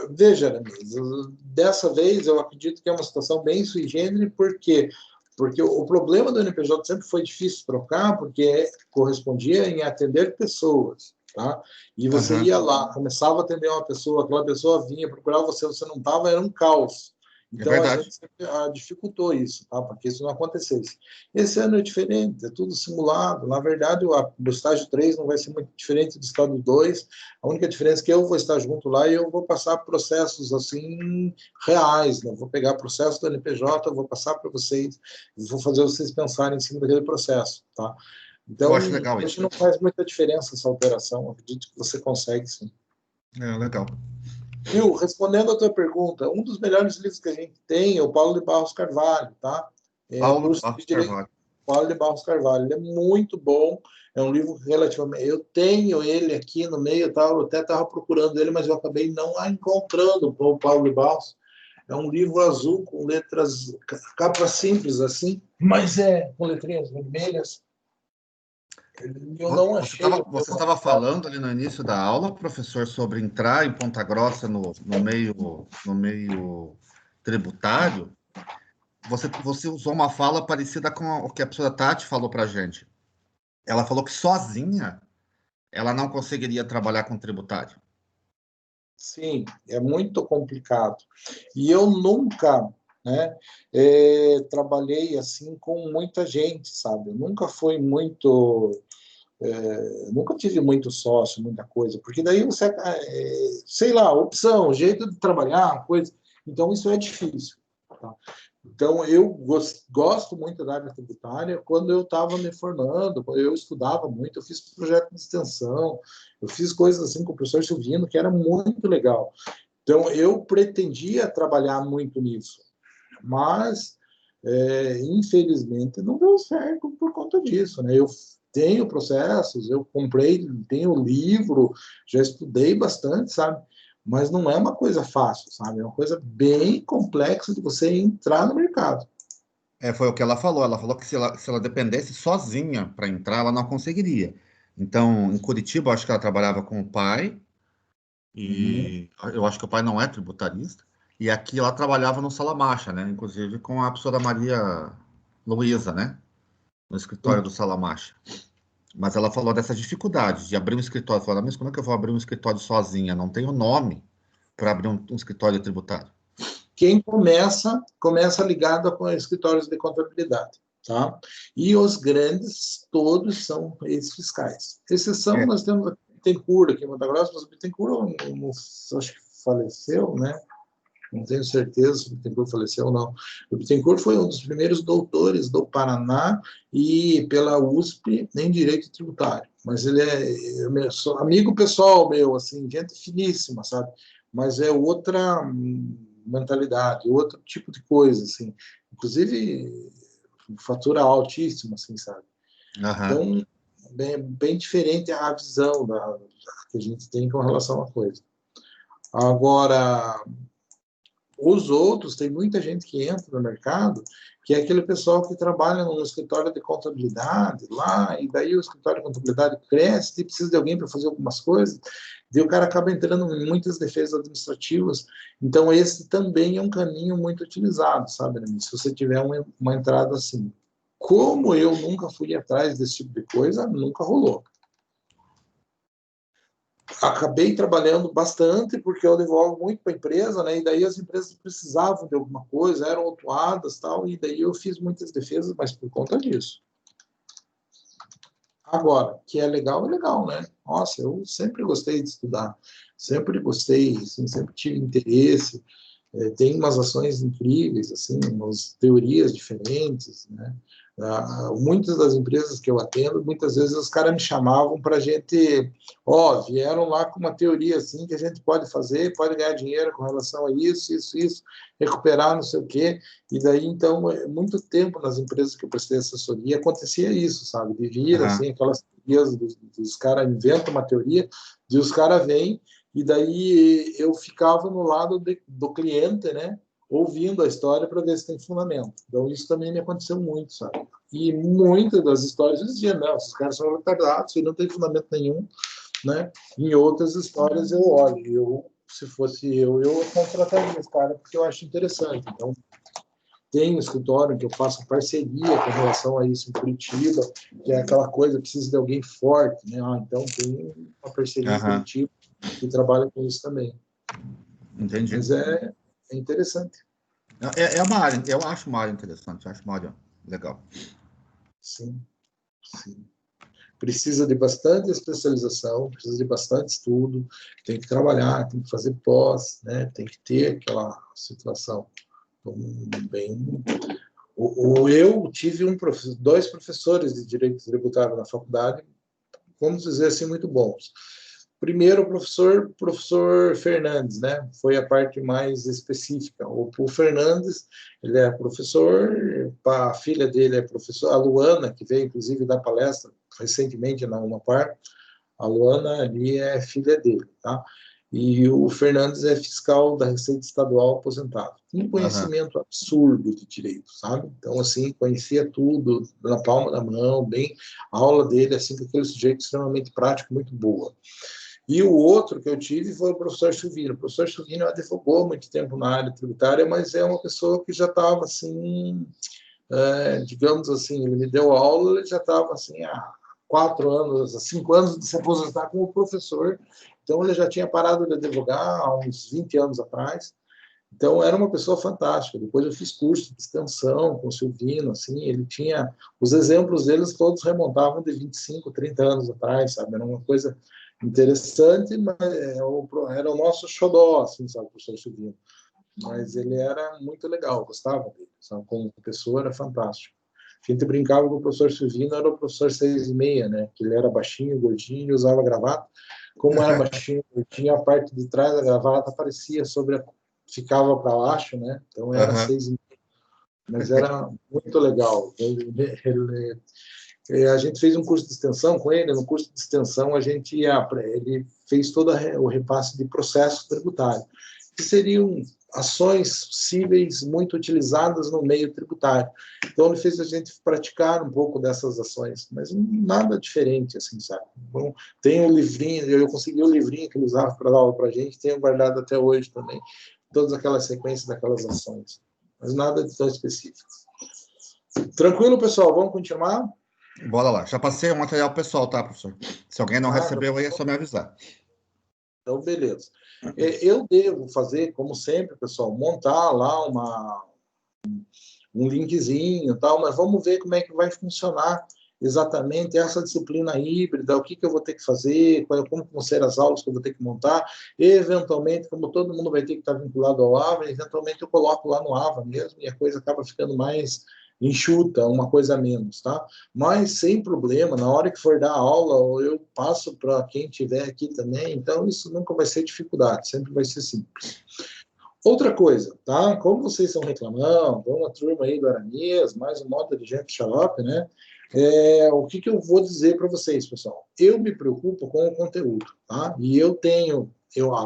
Veja, Aramis, dessa vez eu acredito que é uma situação bem sui generis, por quê? Porque o problema do NPJ sempre foi difícil trocar, porque correspondia em atender pessoas, tá? E você ia lá, começava a atender uma pessoa, aquela pessoa vinha procurar você, você não estava, era um caos. Então, a verdade. gente sempre dificultou isso, tá? Para que isso não acontecesse. Esse ano é diferente, é tudo simulado. Na verdade, o estágio 3 não vai ser muito diferente do estágio 2. A única diferença é que eu vou estar junto lá e eu vou passar processos assim reais, né? Vou pegar processo do NPJ, vou passar para vocês, vou fazer vocês pensarem em cima daquele processo, tá? Então, Eu acho legal isso. não faz muita diferença essa alteração. Acredito que você consegue, sim. Legal. Viu? Respondendo a tua pergunta, um dos melhores livros que a gente tem é o Paulo de Barros Carvalho, tá? Paulo de Barros Carvalho. Paulo de Barros Carvalho. Ele é muito bom, é um livro relativamente... Eu tenho ele aqui no meio, eu até estava procurando ele, mas eu acabei não encontrando o Paulo de Barros. É um livro azul com letras, capa simples assim, mas com letrinhas vermelhas. Eu não achei. Você estava falando ali no início da aula, professor, sobre entrar em Ponta Grossa no meio tributário. Você usou uma fala parecida com o que a professora Tati falou para a gente. Ela falou que sozinha ela não conseguiria trabalhar com tributário. Sim, é muito complicado. E eu nunca, né, trabalhei assim com muita gente, sabe? Eu nunca fui muito... nunca tive muito sócio, muita coisa, porque daí você, sei lá, opção, jeito de trabalhar, coisa. Então, isso é difícil. Tá? Então, eu gosto muito da área tributária. Quando eu estava me formando, eu estudava muito, eu fiz projeto de extensão, eu fiz coisas assim com o professor Silvino, que era muito legal. Então, eu pretendia trabalhar muito nisso, mas infelizmente, não deu certo por conta disso, né? Eu tenho processos, eu comprei, tenho livro, já estudei bastante, sabe? Mas não é uma coisa fácil, sabe? É uma coisa bem complexa de você entrar no mercado. Foi o que ela falou. Ela falou que se ela dependesse sozinha para entrar, ela não conseguiria. Então, em Curitiba, eu acho que ela trabalhava com o pai, e eu acho que o pai não é tributarista. E aqui ela trabalhava no Salamacha, né? Inclusive com a professora Maria Luísa, né? No escritório do Salamacha. Mas ela falou dessas dificuldades de abrir um escritório. Falou, mas como é que eu vou abrir um escritório sozinha? Não tenho nome para abrir um escritório tributário. Quem começa ligado com escritórios de contabilidade, tá? E os grandes, todos são ex-fiscais. Exceção, nós temos o Bittencourt aqui em Mato Grosso, mas o Bittencourt, acho que faleceu, né? Não tenho certeza se o Bittencourt faleceu ou não. O Bittencourt foi um dos primeiros doutores do Paraná e pela USP em Direito Tributário. Mas ele é amigo pessoal meu, assim, gente finíssima, sabe? Mas é outra mentalidade, outro tipo de coisa, assim. Inclusive, fatura altíssima, assim, sabe? Então, bem diferente a visão que a gente tem com relação à coisa. Agora, os outros, tem muita gente que entra no mercado, que é aquele pessoal que trabalha no escritório de contabilidade lá, e daí o escritório de contabilidade cresce, e precisa de alguém para fazer algumas coisas, daí o cara acaba entrando em muitas defesas administrativas. Então, esse também é um caminho muito utilizado, sabe, né? Se você tiver uma entrada assim. Como eu nunca fui atrás desse tipo de coisa, nunca rolou. Acabei trabalhando bastante, porque eu devolvo muito para a empresa, né? E daí as empresas precisavam de alguma coisa, eram autuadas, tal, e daí eu fiz muitas defesas, mas por conta disso. Agora, que é legal, né? Nossa, eu sempre gostei de estudar, sempre gostei, assim, sempre tive interesse. Tem umas ações incríveis, assim, umas teorias diferentes, né? Muitas das empresas que eu atendo, muitas vezes os caras me chamavam para a gente, vieram lá com uma teoria assim que a gente pode fazer, pode ganhar dinheiro com relação a isso, recuperar não sei o quê, e daí, então, muito tempo nas empresas que eu prestei assessoria, acontecia isso, sabe, de vir, assim, aquelas teorias dos caras inventam uma teoria, e os caras vêm, e daí eu ficava no lado do cliente, né, ouvindo a história para ver se tem fundamento. Então, isso também me aconteceu muito, sabe? E muitas das histórias eu dizia, não, esses caras são retardados, não tem fundamento nenhum, né? Em outras histórias eu olho, se fosse eu contrataria esse cara, porque eu acho interessante. Então, tem um escritório que eu faço parceria com relação a isso em Curitiba, que é aquela coisa, precisa de alguém forte, né? Então, tem uma parceria em Curitiba que trabalha com isso também. Entendi. Mas é interessante. É uma área, eu acho uma área interessante, acho uma área legal. Sim. Precisa de bastante especialização, precisa de bastante estudo, tem que trabalhar, tem que fazer pós, né? Tem que ter aquela situação. Então, eu tive dois professores de direito tributário na faculdade, vamos dizer assim, muito bons. Primeiro, o professor Fernandes, né? Foi a parte mais específica. O Fernandes, ele é professor, a filha dele é professora, a Luana, que veio, inclusive, dar palestra recentemente na Unapar, a Luana ali é filha dele, tá? E o Fernandes é fiscal da Receita Estadual aposentado. Tinha um conhecimento absurdo de direito, sabe? Então, assim, conhecia tudo na palma da mão, a aula dele, assim, com aquele sujeito extremamente prático, muito boa. E o outro que eu tive foi o professor Silvino. O professor Silvino advogou muito tempo na área tributária, mas é uma pessoa que já estava, assim, digamos assim, ele me deu aula, ele já estava, assim, há 4 anos, há 5 anos de se aposentar como professor. Então, ele já tinha parado de advogar há uns 20 anos atrás. Então, era uma pessoa fantástica. Depois eu fiz curso de extensão com o Silvino, assim, ele tinha... Os exemplos deles todos remontavam de 25, 30 anos atrás, sabe? Era uma coisa interessante, mas era o nosso xodó, assim, sabe, o professor Silvino. Mas ele era muito legal, gostava dele, sabe? Como pessoa era fantástico. A gente brincava que o professor Silvino era o professor 6,5, né? Que ele era baixinho, gordinho e usava gravata. Como era baixinho, gordinho, a parte de trás da gravata aparecia ficava para baixo, né? Então era 6,5. mas era muito legal. A gente fez um curso de extensão com ele. No curso de extensão, ele fez todo o repasse de processo tributário, que seriam ações possíveis muito utilizadas no meio tributário. Então, ele fez a gente praticar um pouco dessas ações, mas nada diferente, assim, sabe? Bom, tem um livrinho, eu consegui o livrinho que ele usava para dar aula para a gente, tenho guardado até hoje também, todas aquelas sequências daquelas ações, mas nada de tão específico. Tranquilo, pessoal? Vamos continuar? Bora lá. Já passei o material pessoal, tá, professor? Se alguém não recebeu, aí é só me avisar. Então, beleza. Eu devo fazer, como sempre, pessoal, montar lá um linkzinho e tal, mas vamos ver como é que vai funcionar exatamente essa disciplina híbrida, o que eu vou ter que fazer, como vão ser as aulas que eu vou ter que montar, e, eventualmente, como todo mundo vai ter que estar vinculado ao AVA, eventualmente eu coloco lá no AVA mesmo, e a coisa acaba ficando mais enxuta, uma coisa a menos, tá? Mas sem problema, na hora que for dar aula, eu passo para quem estiver aqui também, então isso nunca vai ser dificuldade, sempre vai ser simples. Outra coisa, tá? Como vocês estão reclamando, uma turma aí do Aranias, mais um monte de gente xarope, né? O que eu vou dizer para vocês, pessoal? Eu me preocupo com o conteúdo, tá? E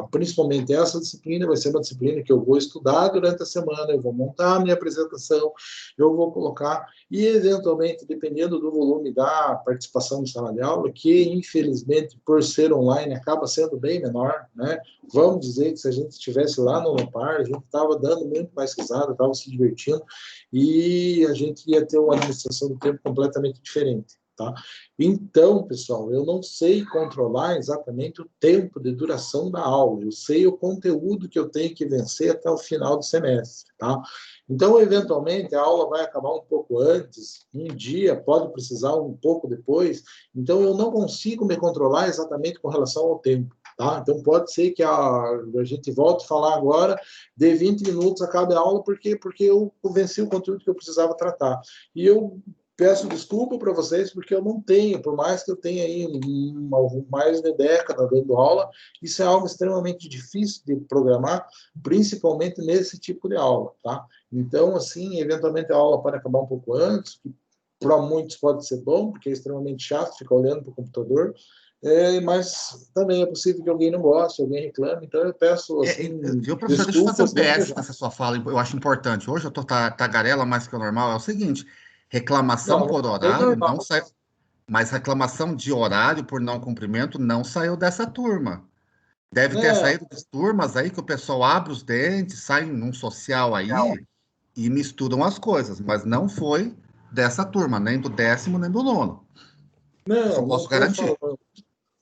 principalmente essa disciplina vai ser uma disciplina que eu vou estudar durante a semana, eu vou montar a minha apresentação, eu vou colocar, e eventualmente, dependendo do volume da participação de sala de aula, que infelizmente, por ser online, acaba sendo bem menor, né? Vamos dizer que se a gente estivesse lá no Unopar, a gente estava dando muito mais risada, estava se divertindo, e a gente ia ter uma administração do tempo completamente diferente. Tá? Então, pessoal, eu não sei controlar exatamente o tempo de duração da aula, eu sei o conteúdo que eu tenho que vencer até o final do semestre. Tá? Então, eventualmente, a aula vai acabar um pouco antes, um dia, pode precisar um pouco depois, então eu não consigo me controlar exatamente com relação ao tempo. Tá? Então, pode ser que a gente volte a falar agora, de 20 minutos acabe a aula, porque eu venci o conteúdo que eu precisava tratar. E eu peço desculpa para vocês, porque eu não tenho, por mais que eu tenha aí mais de década dando aula, isso é algo extremamente difícil de programar, principalmente nesse tipo de aula, tá? Então, assim, eventualmente a aula pode acabar um pouco antes, que para muitos pode ser bom, porque é extremamente chato ficar olhando para o computador, mas também é possível que alguém não goste, alguém reclame, então eu peço, assim, viu, professor, deixa eu fazer um PS nessa sua fala, eu acho importante. Hoje eu tô tagarela mais que o normal, é o seguinte, reclamação por horário não saiu, mas reclamação de horário por não cumprimento não saiu dessa turma. Deve ter saído das turmas aí que o pessoal abre os dentes, sai num social aí e misturam as coisas, mas não foi dessa turma, nem do 10º, nem do 9º. Não, posso garantir.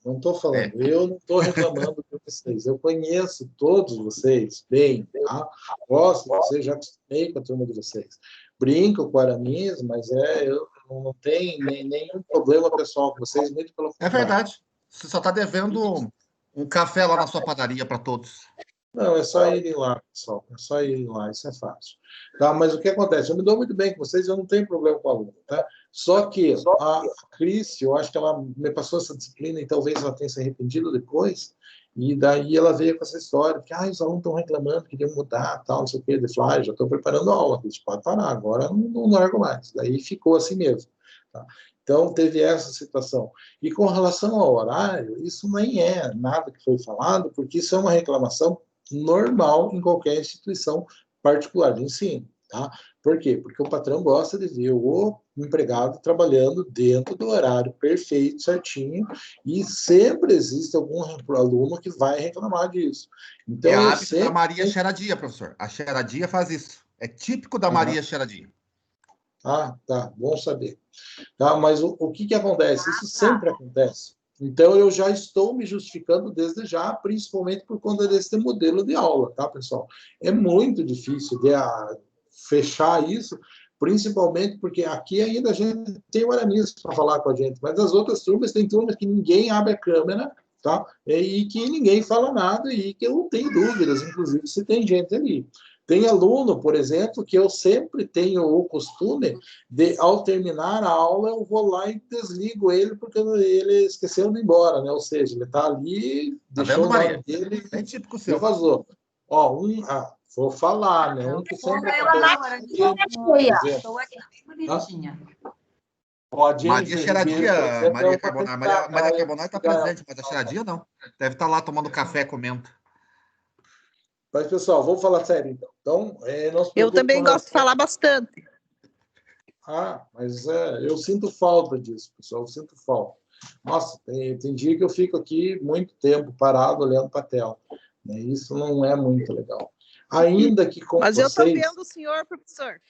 Não estou falando, eu não estou reclamando de vocês, eu conheço todos vocês bem, tá? Gosto de vocês, já acostumei com a turma de vocês. Brinco com o Aramis, mas eu não tenho nenhum problema pessoal com vocês, muito pelo contrário. É verdade, você só está devendo um café lá na sua padaria para todos. Não, é só irem lá, pessoal, é só irem lá, isso é fácil. Tá? Mas o que acontece? Eu me dou muito bem com vocês, eu não tenho problema com a aluna, tá? Só que a Cris, eu acho que ela me passou essa disciplina e talvez ela tenha se arrependido depois, e daí ela veio com essa história, que os alunos estão reclamando, queriam mudar, tal, não sei o quê, de falar, já estou preparando a aula, a gente pode parar, agora não largo mais. Daí ficou assim mesmo. Tá? Então, teve essa situação. E com relação ao horário, isso nem é nada que foi falado, porque isso é uma reclamação normal em qualquer instituição particular de ensino. Tá? Por quê? Porque o patrão gosta de ver o empregado trabalhando dentro do horário perfeito, certinho, e sempre existe algum aluno que vai reclamar disso. Então, é hábito da Maria Cheradia, professor. A Cheradia faz isso. É típico da Maria Cheradia. Tá. Bom saber. Tá? Mas o que acontece? Isso sempre acontece. Então, eu já estou me justificando desde já, principalmente por conta desse modelo de aula, tá, pessoal? É muito difícil de fechar isso, principalmente porque aqui ainda a gente tem o Aramis para falar com a gente, mas as outras turmas, tem turmas que ninguém abre a câmera, tá? E que ninguém fala nada e que eu não tenho dúvidas, inclusive, se tem gente ali. Tem aluno, por exemplo, que eu sempre tenho o costume de, ao terminar a aula, eu vou lá e desligo ele, porque ele esqueceu de ir embora, né? Ou seja, ele está ali, deixou o nome dele é típico seu. E vazou. vou falar, né? Um que sempre Ela acontece. não, estou aqui bem bonitinha. Maria Cheiradinha, Maria Carbonara. Maria Carbonara está presente, mas a Cheiradinha não. Deve estar lá tomando café, comendo. Mas, pessoal, vamos falar sério, então. Eu também gosto de falar bastante. Mas eu sinto falta disso, pessoal. Eu sinto falta. Nossa, tem dia que eu fico aqui muito tempo parado olhando para a tela. Né? Isso não é muito legal. Ainda que com Mas vocês... eu estou vendo o senhor, professor.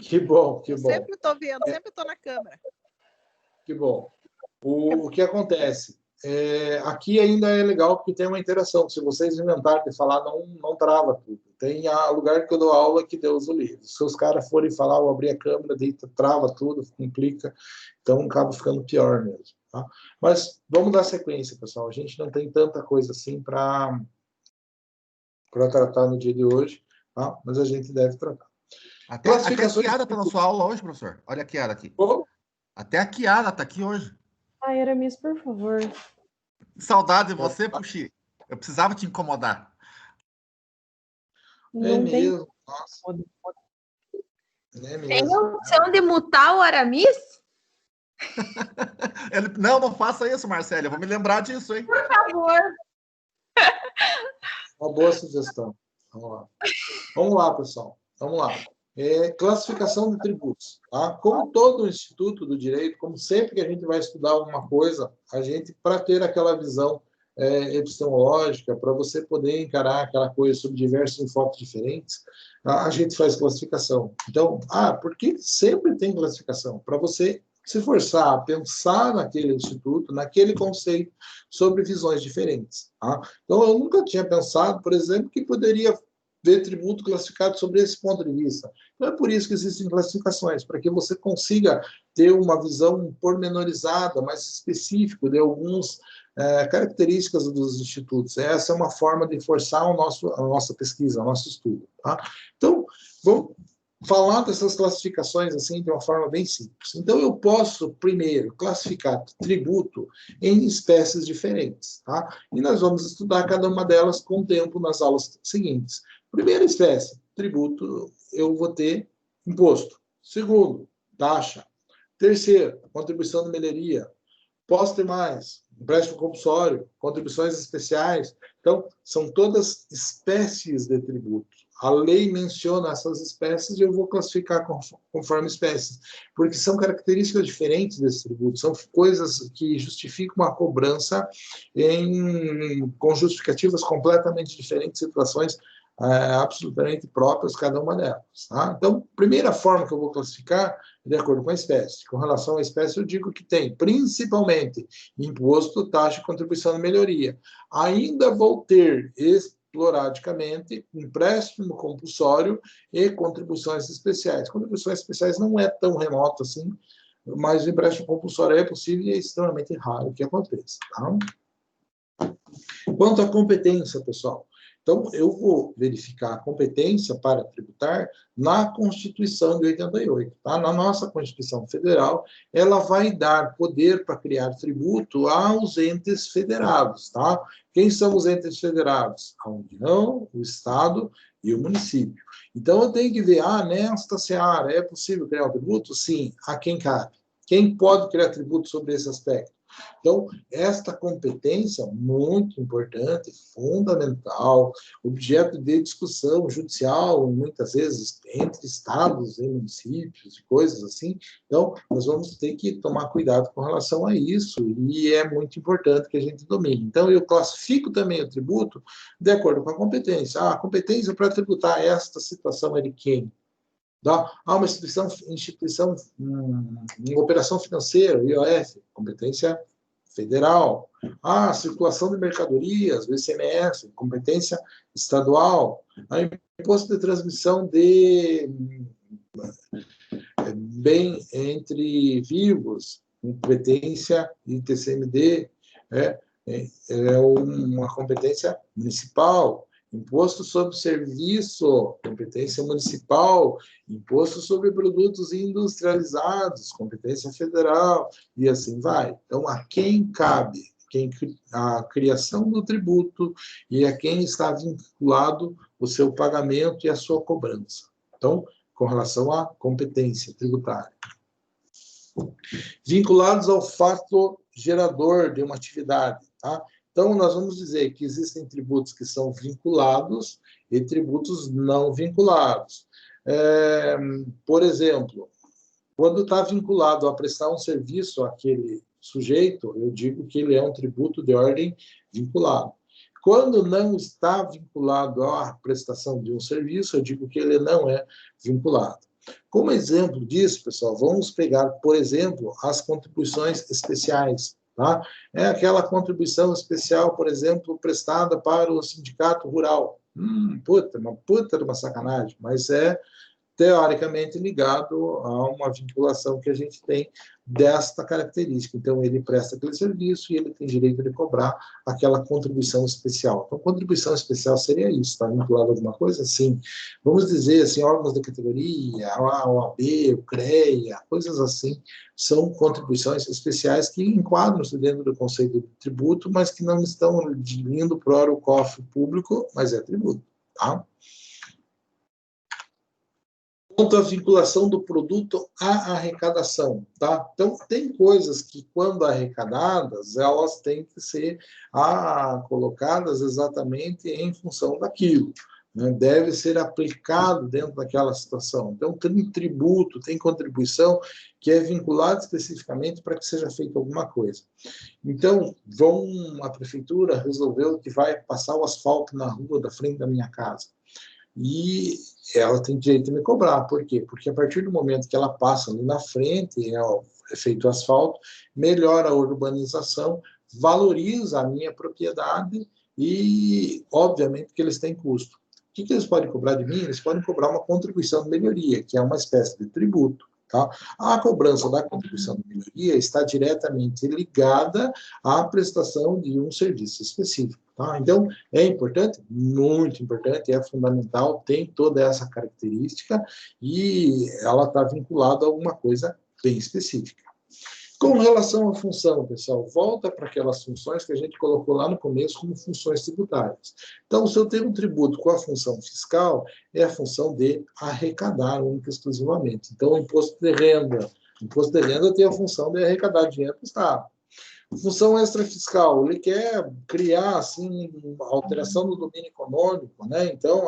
Que bom, que eu bom. Sempre estou vendo, sempre estou na câmera. Que bom. O que acontece? Aqui ainda é legal porque tem uma interação. Se vocês inventarem de falar, não trava tudo. Tem lugar que eu dou aula que Deus o livre. Se os caras forem falar, eu abrir a câmera, trava tudo, complica. Então, acaba ficando pior mesmo. Tá? Mas vamos dar sequência, pessoal. A gente não tem tanta coisa assim para tratar no dia de hoje, tá? Mas a gente deve tratar. Até a Kiara está na sua aula hoje, professor. Olha a Kiara aqui. Oh. Até a Kiara está aqui hoje. Ai, Aramis, por favor. Saudade de você, Puxi. Eu precisava te incomodar. Não tem... mesmo. Nossa. Tem a opção de mutar o Aramis? Não faça isso, Marcelo. Eu vou me lembrar disso, hein? Por favor. Uma boa sugestão. Vamos lá, pessoal. Vamos lá. Classificação de tributos. Tá? Como todo instituto do direito, como sempre que a gente vai estudar alguma coisa, a gente, para ter aquela visão epistemológica, para você poder encarar aquela coisa sob diversos enfoques diferentes, a gente faz classificação. Então, por que sempre tem classificação? Para você se forçar a pensar naquele instituto, naquele conceito, sobre visões diferentes. Tá? Então, eu nunca tinha pensado, por exemplo, que poderia ver tributo classificado sobre esse ponto de vista. Então, é por isso que existem classificações, para que você consiga ter uma visão pormenorizada, mais específica de algumas características dos institutos. Essa é uma forma de forçar a nossa pesquisa, o nosso estudo. Tá? Então, vamos falar dessas classificações assim de uma forma bem simples. Então, eu posso, primeiro, classificar tributo em espécies diferentes. Tá? E nós vamos estudar cada uma delas com o tempo nas aulas seguintes. Primeira espécie, tributo, eu vou ter imposto. Segundo, taxa. Terceiro, contribuição de melhoria. Posso ter mais, empréstimo compulsório, contribuições especiais. Então, são todas espécies de tributo. A lei menciona essas espécies e eu vou classificar conforme espécies, porque são características diferentes desse tributo, são coisas que justificam uma cobrança com justificativas completamente diferentes, situações absolutamente próprias, cada uma delas. Tá? Então, primeira forma que eu vou classificar é de acordo com a espécie. Com relação à espécie, eu digo que tem, principalmente, imposto, taxa e contribuição de melhoria. Ainda vou ter esporadicamente empréstimo compulsório e contribuições especiais. Contribuições especiais não é tão remoto assim, mas o empréstimo compulsório é possível e é extremamente raro que aconteça. Tá? Quanto à competência, pessoal, então, eu vou verificar a competência para tributar na Constituição de 88. Tá? Na nossa Constituição Federal, ela vai dar poder para criar tributo aos entes federados. Tá? Quem são os entes federados? A União, o Estado e o município. Então, eu tenho que ver, nesta seara, é possível criar um tributo? Sim. A quem cabe? Quem pode criar tributo sobre esse aspecto? Então, esta competência, muito importante, fundamental, objeto de discussão judicial, muitas vezes, entre estados e municípios, e coisas assim. Então, nós vamos ter que tomar cuidado com relação a isso, e é muito importante que a gente domine. Então, eu classifico também o tributo de acordo com a competência. A competência para tributar esta situação é de quem? Uma instituição em operação financeira, IOF, competência federal. Circulação de mercadorias, o ICMS, competência estadual. Imposto de transmissão de bem entre vivos, competência ITCMD, é uma competência municipal. Imposto sobre serviço, competência municipal, imposto sobre produtos industrializados, competência federal, e assim vai. Então, a quem cabe a criação do tributo e a quem está vinculado o seu pagamento e a sua cobrança. Então, com relação à competência tributária. Vinculados ao fato gerador de uma atividade, tá? Então, nós vamos dizer que existem tributos que são vinculados e tributos não vinculados. Por exemplo, quando está vinculado a prestar um serviço àquele sujeito, eu digo que ele é um tributo de ordem vinculado. Quando não está vinculado à prestação de um serviço, eu digo que ele não é vinculado. Como exemplo disso, pessoal, vamos pegar, por exemplo, as contribuições especiais. Tá? É aquela contribuição especial, por exemplo, prestada para o sindicato rural. Puta de uma sacanagem, mas é teoricamente ligado a uma vinculação que a gente tem desta característica. Então, ele presta aquele serviço e ele tem direito de cobrar aquela contribuição especial. Então, contribuição especial seria isso, está vinculado a alguma coisa? Sim. Vamos dizer, assim, órgãos da categoria, a OAB, o CREA, coisas assim, são contribuições especiais que enquadram-se dentro do conceito de tributo, mas que não estão indo para o cofre público, mas é tributo, tá? Quanto à vinculação do produto à arrecadação, tá? Então, tem coisas que, quando arrecadadas, elas têm que ser colocadas exatamente em função daquilo, né? Deve ser aplicado dentro daquela situação. Então, tem tributo, tem contribuição que é vinculada especificamente para que seja feita alguma coisa. Então, a prefeitura resolveu que vai passar o asfalto na rua da frente da minha casa. E ela tem direito de me cobrar. Por quê? Porque a partir do momento que ela passa ali na frente, é feito o asfalto, melhora a urbanização, valoriza a minha propriedade e, obviamente, que eles têm custo. O que eles podem cobrar de mim? Eles podem cobrar uma contribuição de melhoria, que é uma espécie de tributo. Tá? A cobrança da contribuição de melhoria está diretamente ligada à prestação de um serviço específico. Tá? Então, é importante, muito importante, é fundamental, tem toda essa característica e ela está vinculada a alguma coisa bem específica. Com relação à função, pessoal, volta para aquelas funções que a gente colocou lá no começo como funções tributárias. Então, se eu tenho um tributo com a função fiscal, é a função de arrecadar única e exclusivamente. Então, o imposto de renda tem a função de arrecadar dinheiro para o Estado. Função extrafiscal, ele quer criar assim, uma alteração no domínio econômico, né? Então,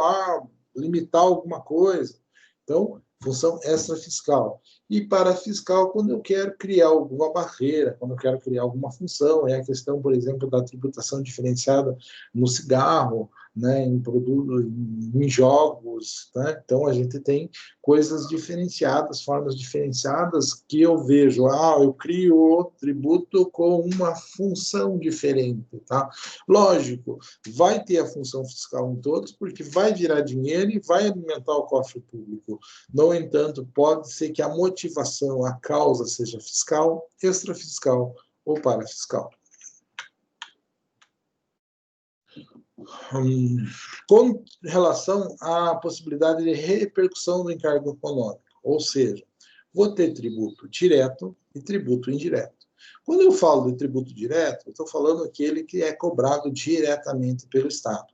limitar alguma coisa. Então, função extrafiscal. E parafiscal, quando eu quero criar alguma barreira, quando eu quero criar alguma função, é a questão, por exemplo, da tributação diferenciada no cigarro, né, em jogos, né? Então, a gente tem coisas diferenciadas, formas diferenciadas que eu vejo, eu crio o tributo com uma função diferente, tá? Lógico, vai ter a função fiscal em todos, porque vai virar dinheiro e vai alimentar o cofre público. No entanto, pode ser que a motivação, a causa seja fiscal, extrafiscal ou parafiscal. Com relação à possibilidade de repercussão do encargo econômico, ou seja, vou ter tributo direto e tributo indireto. Quando eu falo de tributo direto, eu estou falando aquele que é cobrado diretamente pelo Estado,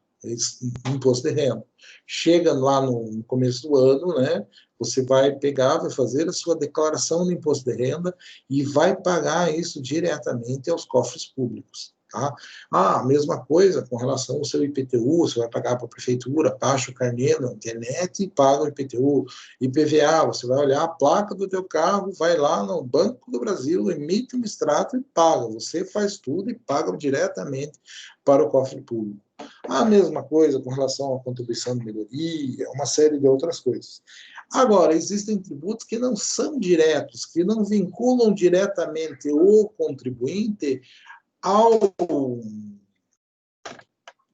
imposto de renda. Chega lá no começo do ano, né? Você vai pegar, vai fazer a sua declaração de imposto de renda e vai pagar isso diretamente aos cofres públicos. Tá? A mesma coisa com relação ao seu IPTU, você vai pagar para a prefeitura, baixa o carnê na internet e paga o IPTU. IPVA, você vai olhar a placa do teu carro, vai lá no Banco do Brasil, emite um extrato e paga. Você faz tudo e paga diretamente para o cofre público. A mesma coisa com relação à contribuição de melhoria, uma série de outras coisas. Agora, existem tributos que não são diretos, que não vinculam diretamente o contribuinte ao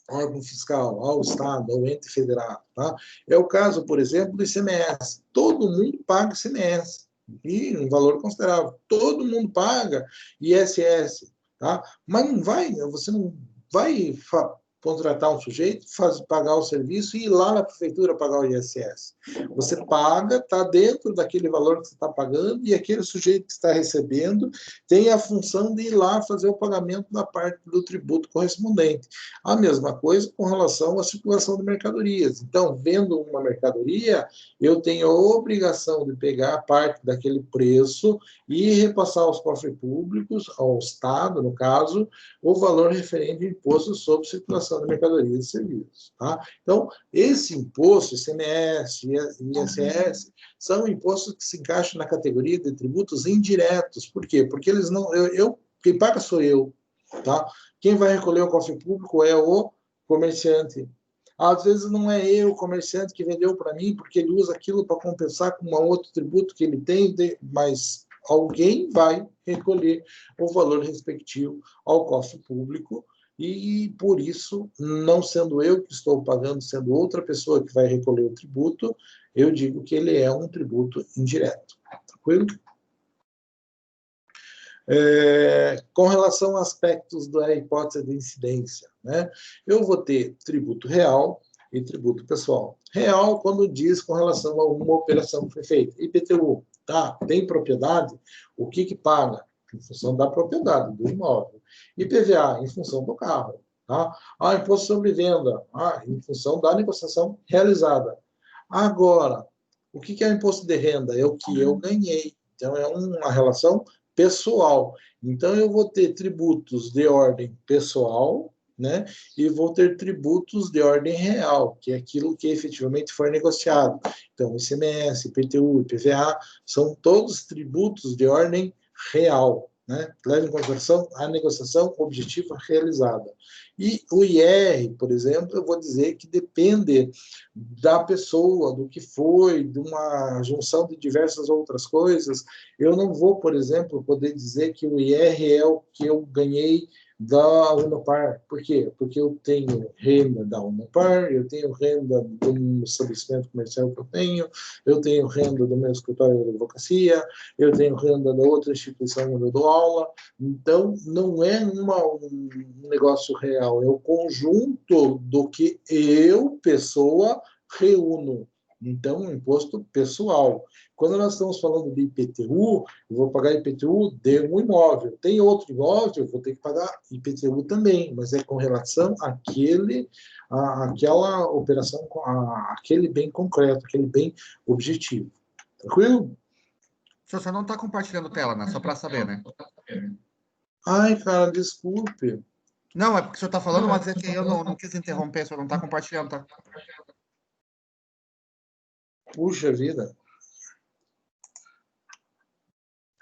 órgão fiscal, ao Estado, ao ente federado. Tá? É o caso, por exemplo, do ICMS. Todo mundo paga ICMS, e um valor considerável. Todo mundo paga ISS. Tá? Mas você não vai contratar um sujeito, pagar o serviço e ir lá na prefeitura pagar o ISS. Você paga, está dentro daquele valor que você está pagando e aquele sujeito que está recebendo tem a função de ir lá fazer o pagamento da parte do tributo correspondente. A mesma coisa com relação à circulação de mercadorias. Então, vendo uma mercadoria, eu tenho a obrigação de pegar a parte daquele preço e repassar aos cofres públicos, ao Estado, no caso, o valor referente ao imposto sobre circulação de mercadorias e serviços. Tá? Então, esse imposto, ICMS, ISS, são impostos que se encaixam na categoria de tributos indiretos. Por quê? Porque eles não... quem paga sou eu. Tá? Quem vai recolher o cofre público é o comerciante. Às vezes não é eu, o comerciante, que vendeu para mim, porque ele usa aquilo para compensar com um outro tributo que ele tem, mas alguém vai recolher o valor respectivo ao cofre público, e por isso, não sendo eu que estou pagando, sendo outra pessoa que vai recolher o tributo, eu digo que ele é um tributo indireto. Tranquilo? Com relação a aspectos da hipótese de incidência, né? Eu vou ter tributo real e tributo pessoal. Real, quando diz com relação a uma operação que foi feita. IPTU, tá? Tem propriedade, o que paga? Em função da propriedade, do imóvel. IPVA, em função do carro. Tá? Imposto sobre venda, em função da negociação realizada. Agora, o que é o imposto de renda? É o que eu ganhei. Então, é uma relação pessoal. Então, eu vou ter tributos de ordem pessoal, né? E vou ter tributos de ordem real, que é aquilo que efetivamente for negociado. Então, ICMS, IPTU, IPVA, são todos tributos de ordem real, né? Leva em consideração a negociação objetiva realizada. E o IR, por exemplo, eu vou dizer que depende da pessoa, do que foi, de uma junção de diversas outras coisas. Eu não vou, por exemplo, poder dizer que o IR é o que eu ganhei da Unopar. Por quê? Porque eu tenho renda da Unopar, eu tenho renda do estabelecimento comercial que eu tenho renda do meu escritório de advocacia, eu tenho renda da outra instituição onde eu dou aula. Então, não é um negócio real, é o conjunto do que eu, pessoa, reúno. Então, um imposto pessoal. Quando nós estamos falando de IPTU, eu vou pagar IPTU de um imóvel. Tem outro imóvel, eu vou ter que pagar IPTU também, mas é com relação àquela operação, àquele bem concreto, aquele bem objetivo. Tranquilo? Você não está compartilhando tela, né? Só para saber, né? Ai, cara, desculpe. Não, é porque o senhor está falando, mas é que eu não quis interromper, o senhor não está compartilhando, tá? Puxa vida.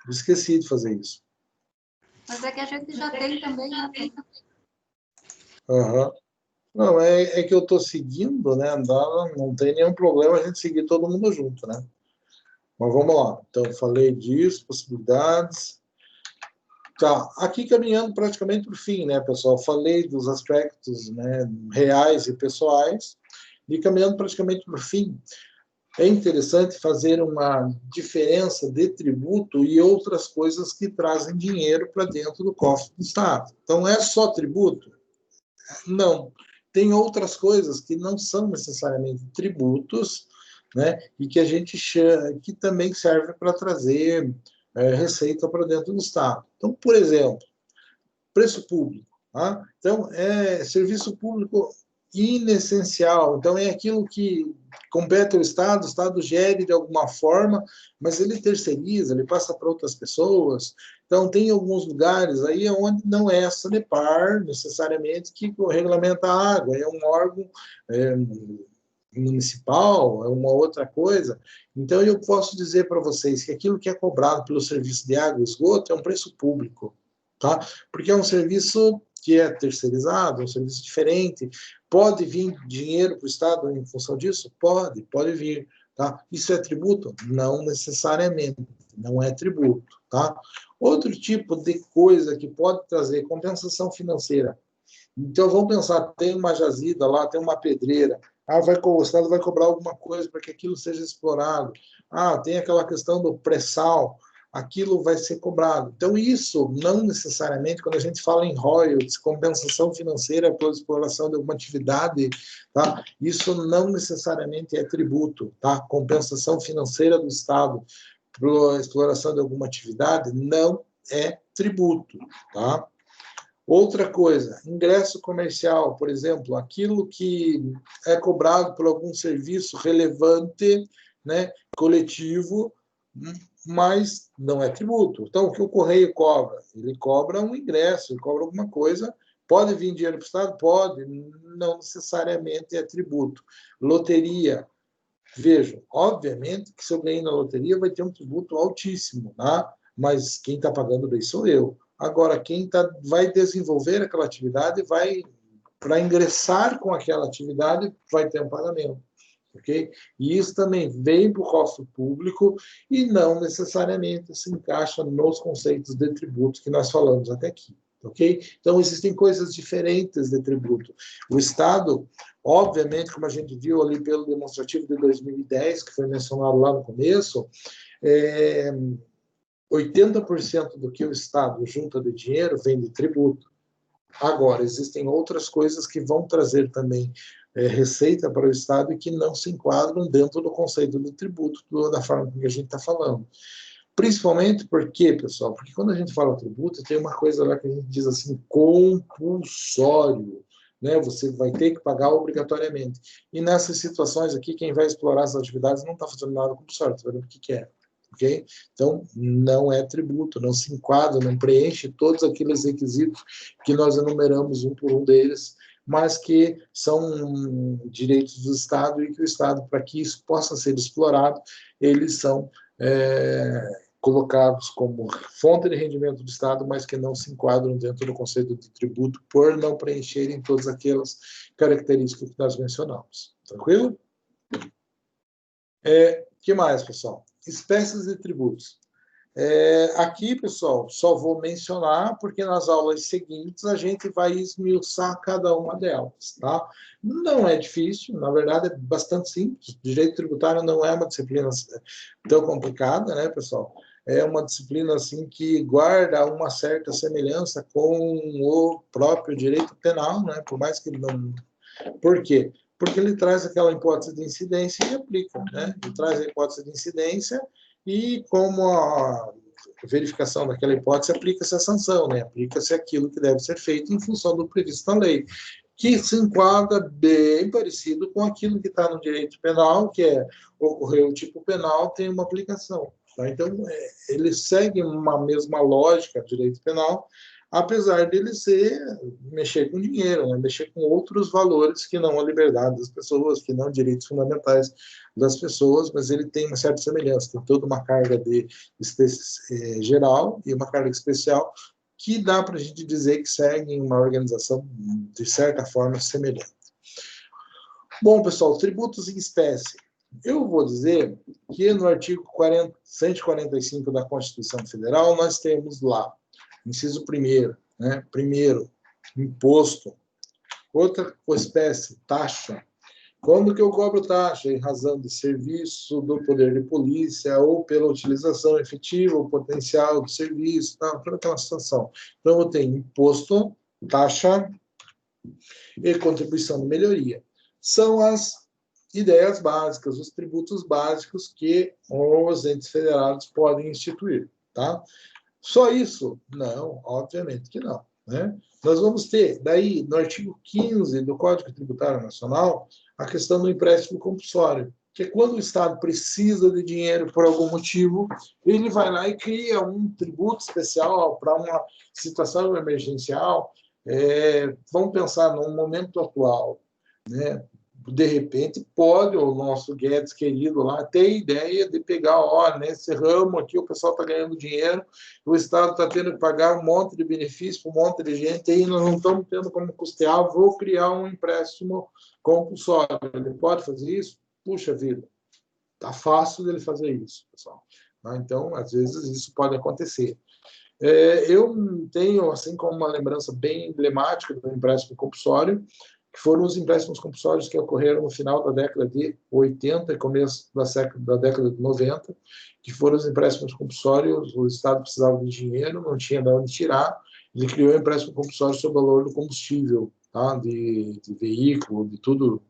Eu esqueci de fazer isso. Mas é que a gente já tem também, né? Uhum. Não, é que eu estou seguindo, né? Não tem nenhum problema a gente seguir todo mundo junto, né? Mas vamos lá. Então, falei disso, possibilidades. Tá, aqui caminhando praticamente para o fim, né, pessoal? Falei dos aspectos, né, reais e pessoais, e caminhando praticamente para o fim. É interessante fazer uma diferença de tributo e outras coisas que trazem dinheiro para dentro do cofre do Estado. Então, é só tributo? Não. Tem outras coisas que não são necessariamente tributos, né, e que a gente chama, que também serve para trazer receita para dentro do Estado. Então, por exemplo, preço público. Tá? Então, é serviço público inessencial. Então, é aquilo que compete ao Estado, o Estado gere de alguma forma, mas ele terceiriza, ele passa para outras pessoas. Então, tem alguns lugares aí onde não é a Sanepar, necessariamente, que regulamenta a água, é um órgão municipal, é uma outra coisa. Então, eu posso dizer para vocês que aquilo que é cobrado pelo serviço de água e esgoto é um preço público, tá? Porque é um serviço que é terceirizado, um serviço diferente. Pode vir dinheiro para o Estado em função disso? Pode vir. Tá? Isso é tributo? Não necessariamente, não é tributo. Tá? Outro tipo de coisa que pode trazer compensação financeira. Então, vamos pensar, tem uma jazida lá, tem uma pedreira, o Estado vai cobrar alguma coisa para que aquilo seja explorado. Tem aquela questão do pré-sal. aquilo vai ser cobrado. Então, isso não necessariamente, quando a gente fala em royalties, compensação financeira pela exploração de alguma atividade, tá? Isso não necessariamente é tributo, tá? Compensação financeira do Estado pela exploração de alguma atividade não é tributo, tá? Outra coisa, ingresso comercial, por exemplo, aquilo que é cobrado por algum serviço relevante, né, coletivo, mas não é tributo. Então, o que o Correio cobra? Ele cobra um ingresso, ele cobra alguma coisa. Pode vir dinheiro para o Estado? Pode, não necessariamente é tributo. Loteria, vejam, obviamente que se eu ganhei na loteria vai ter um tributo altíssimo, tá? Mas quem está pagando bem sou eu. Agora, quem vai desenvolver aquela atividade, para ingressar com aquela atividade, vai ter um pagamento. Okay? E isso também vem para o custo público e não necessariamente se encaixa nos conceitos de tributo que nós falamos até aqui. Okay? Então, existem coisas diferentes de tributo. O Estado, obviamente, como a gente viu ali pelo demonstrativo de 2010, que foi mencionado lá no começo, 80% do que o Estado junta de dinheiro vem de tributo. Agora, existem outras coisas que vão trazer também receita para o Estado e que não se enquadram dentro do conceito do tributo, da forma que a gente está falando. Principalmente porque, pessoal, porque quando a gente fala tributo, tem uma coisa lá que a gente diz assim, compulsório, né? Você vai ter que pagar obrigatoriamente. E nessas situações aqui, quem vai explorar essas atividades não está fazendo nada compulsório, está vendo o que quer. Okay? Então, não é tributo, não se enquadra, não preenche todos aqueles requisitos que nós enumeramos um por um deles, mas que são direitos do Estado e que o Estado, para que isso possa ser explorado, eles são colocados como fonte de rendimento do Estado, mas que não se enquadram dentro do conceito de tributo por não preencherem todas aquelas características que nós mencionamos. Tranquilo? Que mais, pessoal? Espécies de tributos. Aqui, pessoal, só vou mencionar, porque nas aulas seguintes a gente vai esmiuçar cada uma delas, tá? Não é difícil, na verdade é bastante simples. Direito tributário não é uma disciplina tão complicada, né, pessoal? É uma disciplina, assim, que guarda uma certa semelhança com o próprio direito penal, né? Por mais que não... Por quê? Porque ele traz aquela hipótese de incidência e aplica, né? Ele traz a hipótese de incidência e, como a verificação daquela hipótese, aplica-se a sanção, né? Aplica-se aquilo que deve ser feito em função do previsto na lei, que se enquadra bem parecido com aquilo que está no direito penal, que é ocorreu o tipo penal, tem uma aplicação. Tá? Então, ele segue uma mesma lógica do direito penal, apesar dele mexer com dinheiro, né? Mexer com outros valores que não a liberdade das pessoas, que não direitos fundamentais das pessoas, mas ele tem uma certa semelhança, tem toda uma carga geral e uma carga especial que dá para a gente dizer que segue uma organização, de certa forma, semelhante. Bom, pessoal, tributos em espécie. Eu vou dizer que no artigo 145 da Constituição Federal, nós temos lá, inciso 1º, né? Primeiro, imposto. Outra espécie, taxa. Quando que eu cobro taxa? Em razão de serviço do poder de polícia ou pela utilização efetiva ou potencial do serviço, toda aquela situação. Então, eu tenho imposto, taxa e contribuição de melhoria. São as ideias básicas, os tributos básicos que os entes federados podem instituir, tá? Só isso? Não, obviamente que não, né? Nós vamos ter, daí, no artigo 15 do Código Tributário Nacional, a questão do empréstimo compulsório, que é quando o Estado precisa de dinheiro por algum motivo, ele vai lá e cria um tributo especial para uma situação emergencial. Vamos pensar num momento atual, né? De repente, pode o nosso Guedes querido lá ter ideia de pegar, nesse ramo aqui o pessoal está ganhando dinheiro, o Estado está tendo que pagar um monte de benefício para um monte de gente, aí nós não estamos tendo como custear, vou criar um empréstimo compulsório. Ele pode fazer isso? Puxa vida, está fácil dele fazer isso, pessoal. Então, às vezes, isso pode acontecer. Eu tenho, assim, como uma lembrança bem emblemática do empréstimo compulsório, que foram os empréstimos compulsórios que ocorreram no final da década de 80 e começo da década de 90, que foram os empréstimos compulsórios, o Estado precisava de dinheiro, não tinha de onde tirar, ele criou o empréstimo compulsório sobre o valor do combustível, tá? de veículo, de tudo,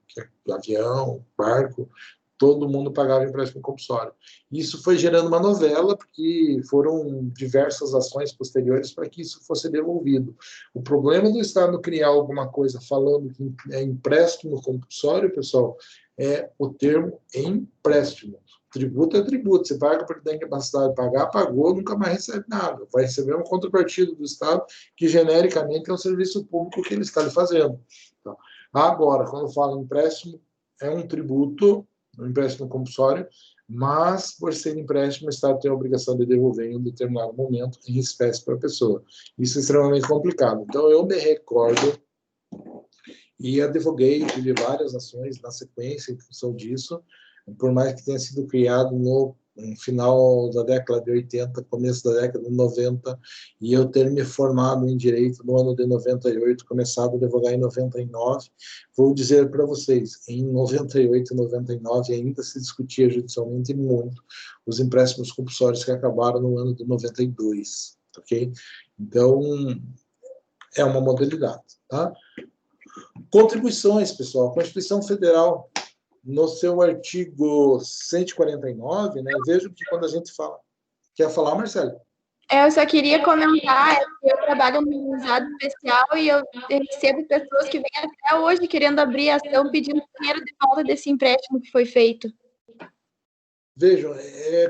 avião, barco, todo mundo pagava empréstimo compulsório. Isso foi gerando uma novela, porque foram diversas ações posteriores para que isso fosse devolvido. O problema do Estado criar alguma coisa falando que é empréstimo compulsório, pessoal, é o termo empréstimo. Tributo é tributo. Você paga porque tem capacidade de pagar, pagou, nunca mais recebe nada. Vai receber uma contrapartida do Estado, que genericamente é o serviço público que ele está lhe fazendo. Então, agora, quando fala empréstimo, é um tributo, um empréstimo compulsório, mas, por ser empréstimo, o Estado tem a obrigação de devolver em um determinado momento em espécie para a pessoa. Isso é extremamente complicado. Então, eu me recordo e advoguei, tive várias ações na sequência em função disso, por mais que tenha sido criado no final da década de 80, começo da década de 90, e eu ter me formado em Direito no ano de 98, começado a advogar em 99, vou dizer para vocês, em 98 e 99 ainda se discutia judicialmente muito os empréstimos compulsórios que acabaram no ano de 92, ok? Então, é uma modalidade, tá? Contribuições, pessoal. A Constituição Federal, no seu artigo 149, né? Vejo que quando a gente fala... Quer falar, Marcelo? Eu só queria comentar que eu trabalho num juizado especial e eu recebo pessoas que vêm até hoje querendo abrir ação pedindo dinheiro de volta desse empréstimo que foi feito. Vejam,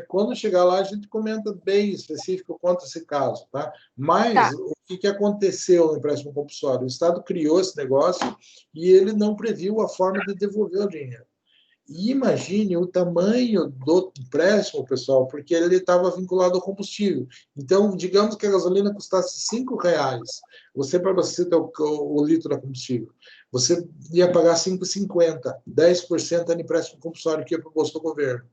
quando chegar lá a gente comenta bem específico quanto a esse caso, tá? Mas o que aconteceu no empréstimo compulsório? O Estado criou esse negócio e ele não previu a forma de devolver o dinheiro. E imagine o tamanho do empréstimo, pessoal, porque ele estava vinculado ao combustível. Então, digamos que a gasolina custasse R$5, você para abastecer o litro da combustível, você ia pagar R$5,50, 10% era empréstimo compulsório que ia para o bolso do governo.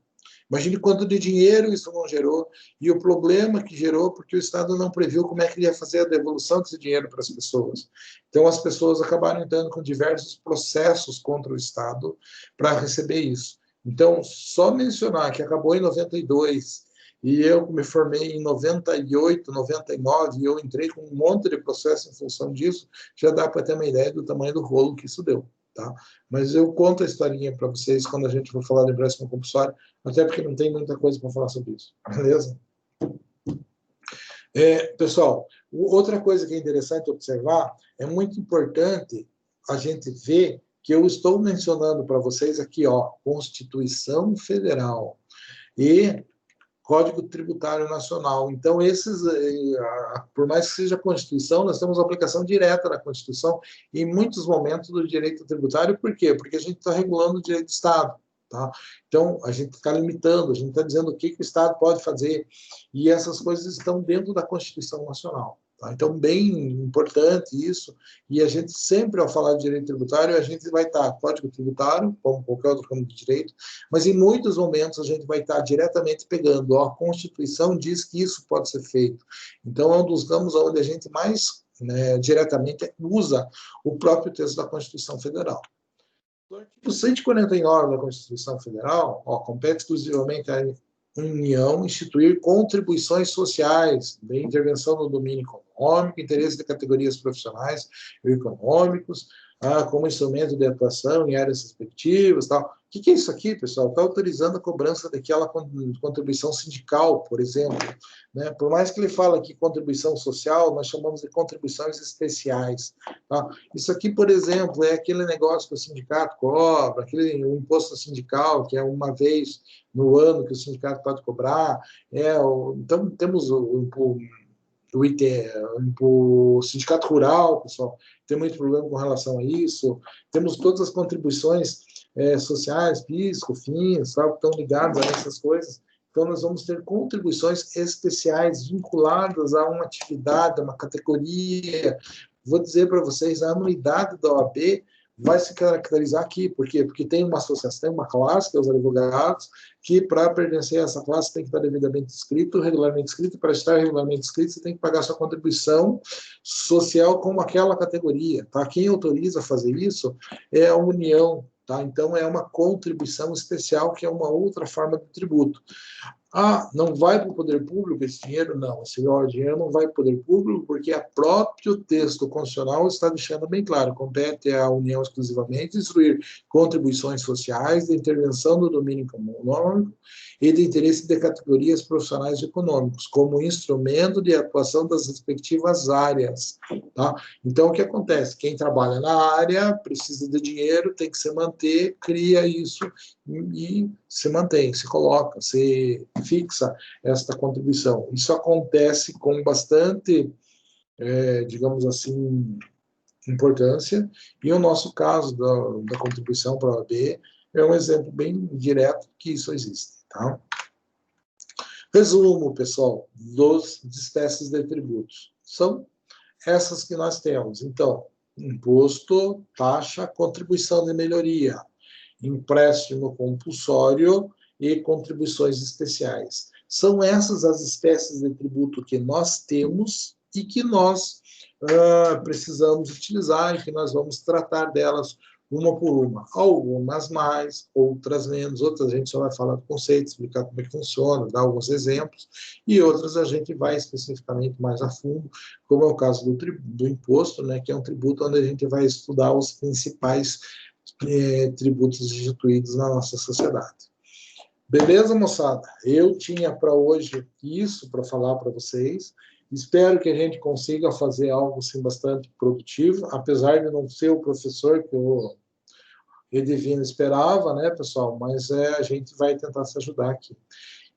Imagine quanto de dinheiro isso não gerou e o problema que gerou porque o Estado não previu como é que ele ia fazer a devolução desse dinheiro para as pessoas. Então, as pessoas acabaram entrando com diversos processos contra o Estado para receber isso. Então, só mencionar que acabou em 92 e eu me formei em 98, 99 e eu entrei com um monte de processo em função disso, já dá para ter uma ideia do tamanho do rolo que isso deu. Tá? Mas eu conto a historinha para vocês quando a gente for falar de empréstimo compulsório, até porque não tem muita coisa para falar sobre isso, beleza? Pessoal, outra coisa que é interessante observar, é muito importante a gente ver que eu estou mencionando para vocês aqui, ó, Constituição Federal e Código Tributário Nacional. Então, por mais que seja a Constituição, nós temos aplicação direta da Constituição em muitos momentos do direito tributário. Por quê? Porque a gente está regulando o direito do Estado. Tá? Então, a gente está limitando, a gente está dizendo o que o Estado pode fazer, e essas coisas estão dentro da Constituição Nacional. Tá? Então, bem importante isso, e a gente sempre, ao falar de direito tributário, a gente vai estar Código Tributário, como qualquer outro ramo de direito, mas em muitos momentos a gente vai estar diretamente pegando, ó, a Constituição diz que isso pode ser feito. Então, é um dos ramos onde a gente mais diretamente usa o próprio texto da Constituição Federal. O artigo 149 da Constituição Federal, ó, compete exclusivamente à União instituir contribuições sociais de intervenção no domínio econômico, interesse de categorias profissionais e econômicos, como instrumento de atuação em áreas respectivas, tal. O que é isso aqui, pessoal? Está autorizando a cobrança daquela contribuição sindical, por exemplo. Né? Por mais que ele fale aqui contribuição social, nós chamamos de contribuições especiais. Tá? Isso aqui, por exemplo, é aquele negócio que o sindicato cobra, o imposto sindical, que é uma vez no ano que o sindicato pode cobrar. Então, temos o sindicato rural, pessoal, tem muito problema com relação a isso. Temos todas as contribuições sociais, PIS, COFINS, que estão ligadas a essas coisas. Então, nós vamos ter contribuições especiais vinculadas a uma atividade, a uma categoria. Vou dizer para vocês, a anuidade da OAB vai se caracterizar aqui. Por quê? Porque tem uma associação, tem uma classe, que é os advogados, que para pertencer a essa classe tem que estar devidamente inscrito, regularmente inscrito. Para estar regularmente inscrito, você tem que pagar sua contribuição social como aquela categoria. Tá? Quem autoriza a fazer isso é a União. Tá? Então, é uma contribuição especial, que é uma outra forma de tributo. Ah, não vai para o poder público esse dinheiro? Não, esse dinheiro não vai para o poder público, porque o próprio texto constitucional está deixando bem claro: compete à União exclusivamente instruir contribuições sociais de intervenção do domínio econômico e de interesse de categorias profissionais e econômicos, como instrumento de atuação das respectivas áreas. Tá? Então, o que acontece? Quem trabalha na área precisa de dinheiro, tem que se manter, cria isso e se mantém, se coloca, se fixa esta contribuição. Isso acontece com bastante, digamos assim, importância, e o nosso caso da contribuição para a OAB é um exemplo bem direto que isso existe. Tá? Resumo, pessoal, das espécies de tributos. São essas que nós temos. Então, imposto, taxa, contribuição de melhoria, empréstimo compulsório e contribuições especiais. São essas as espécies de tributo que nós temos e que nós precisamos utilizar, e que nós vamos tratar delas uma por uma. Algumas mais, outras menos, outras a gente só vai falar do conceito, explicar como é que funciona, dar alguns exemplos, e outras a gente vai especificamente mais a fundo, como é o caso do imposto, né, que é um tributo onde a gente vai estudar os principais tributos instituídos na nossa sociedade. Beleza, moçada? Eu tinha para hoje isso para falar para vocês. Espero que a gente consiga fazer algo assim, bastante produtivo, apesar de não ser o professor que o Edivino esperava, né, pessoal? Mas a gente vai tentar se ajudar aqui.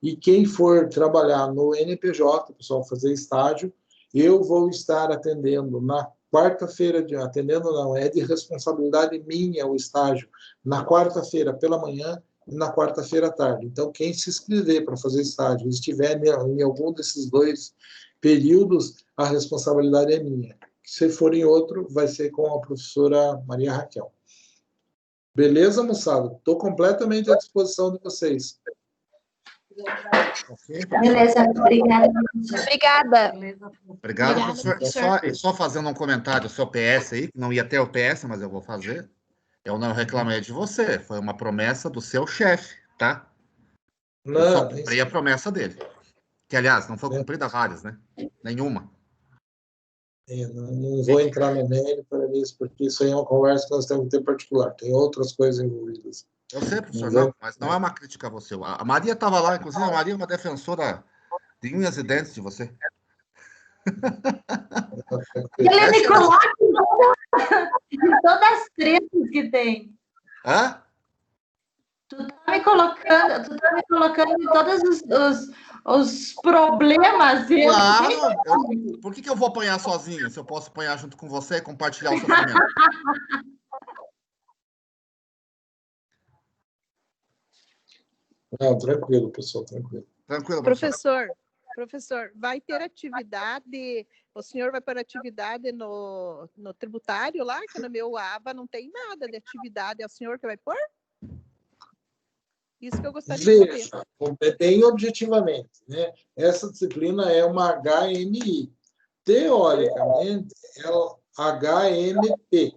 E quem for trabalhar no NPJ, pessoal, fazer estágio, eu vou estar atendendo na quarta-feira, atendendo não, é de responsabilidade minha o estágio, na quarta-feira pela manhã e na quarta-feira à tarde. Então, quem se inscrever para fazer estágio e estiver em algum desses dois períodos, a responsabilidade é minha. Se for em outro, vai ser com a professora Maria Raquel. Beleza, moçada? Estou completamente à disposição de vocês. Beleza, obrigada. Obrigada. Obrigado, professor. Só fazendo um comentário, o seu PS aí, que não ia ter o PS, mas eu vou fazer. Eu não reclamei de você, foi uma promessa do seu chefe, tá? Eu só cumpri a promessa dele. Que, aliás, não foi cumprida várias, né? Nenhuma. Não vou entrar no mérito para isso, porque isso aí é uma conversa que nós temos que ter particular. Tem outras coisas envolvidas. Eu sei, professor, mas não é uma crítica a você. A Maria estava lá, inclusive, a Maria é uma defensora de unhas e dentes de você. Ele me coloca em todas as tretas que tem. Hã? Tu tá me colocando em todos os problemas. Claro! Por que eu vou apanhar sozinho, se eu posso apanhar junto com você e compartilhar o sofrimento? Não, tranquilo, pessoal, tranquilo. Tranquilo, Professor, vai ter atividade, o senhor vai para atividade no tributário lá, que no meu ABA não tem nada de atividade, é o senhor que vai pôr? Isso que eu gostaria de saber. Bem objetivamente, né? Essa disciplina é uma HMI. Teoricamente, é o HMP.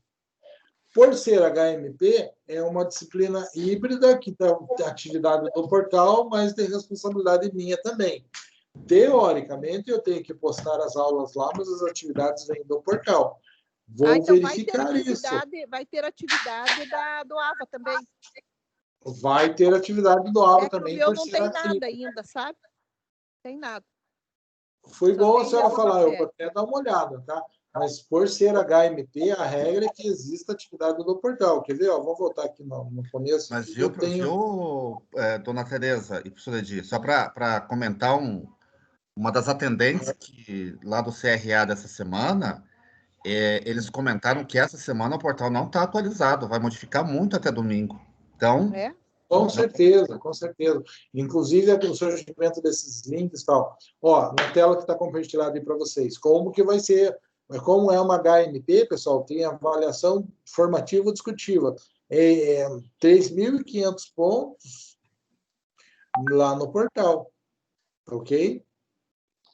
Por ser HMP, é uma disciplina híbrida, que tem atividade do portal, mas tem responsabilidade minha também. Teoricamente, eu tenho que postar as aulas lá, mas as atividades vêm do portal. Vou então verificar isso. Vai ter atividade do AVA também. Vai ter atividade do AVA também. No meu não tem nada ainda, sabe? Tem nada. Foi bom a senhora falar, eu vou até dar uma olhada, tá? Mas por ser HMP, a regra é que exista atividade do portal. Quer ver? Ó, vou voltar aqui no começo. Mas viu, dona Tereza e professor Edir, só para comentar uma das atendentes lá do CRA dessa semana, eles comentaram que essa semana o portal não está atualizado, vai modificar muito até domingo. Então... Com certeza, com certeza. Inclusive, o surgimento desses links e tal. Ó, na tela que está compartilhada aí para vocês. Como que vai ser Mas como é uma HMP, pessoal, tem avaliação formativa discutiva. 3.500 pontos lá no portal, ok?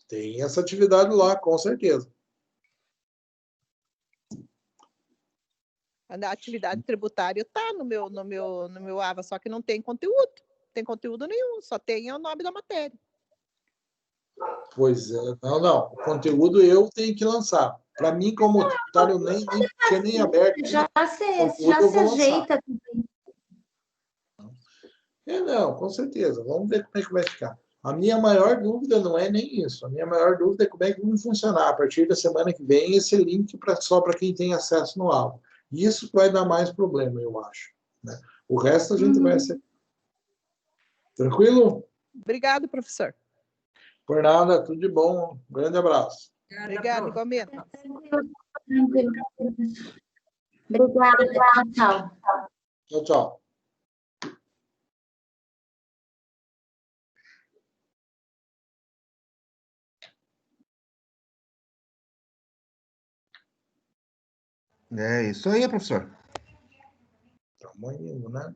Tem essa atividade lá, com certeza. A atividade tributária está no meu AVA, só que não tem conteúdo. Não tem conteúdo nenhum, só tem o nome da matéria. Pois é, não. O conteúdo eu tenho que lançar. Para mim, como tributário, nem tinha nem aberto. Já se ajeita. Não, com certeza. Vamos ver como é que vai ficar. A minha maior dúvida não é nem isso. A minha maior dúvida é como é que vai funcionar. A partir da semana que vem, esse link só para quem tem acesso no AVA. Isso vai dar mais problema, eu acho. Né? O resto a gente vai ser. Tranquilo? Obrigado, professor. Por nada, tudo de bom. Um grande abraço. Obrigada, igualmente. Obrigada, tchau. Tchau, tchau. É isso aí, professor. Estamos indo, né?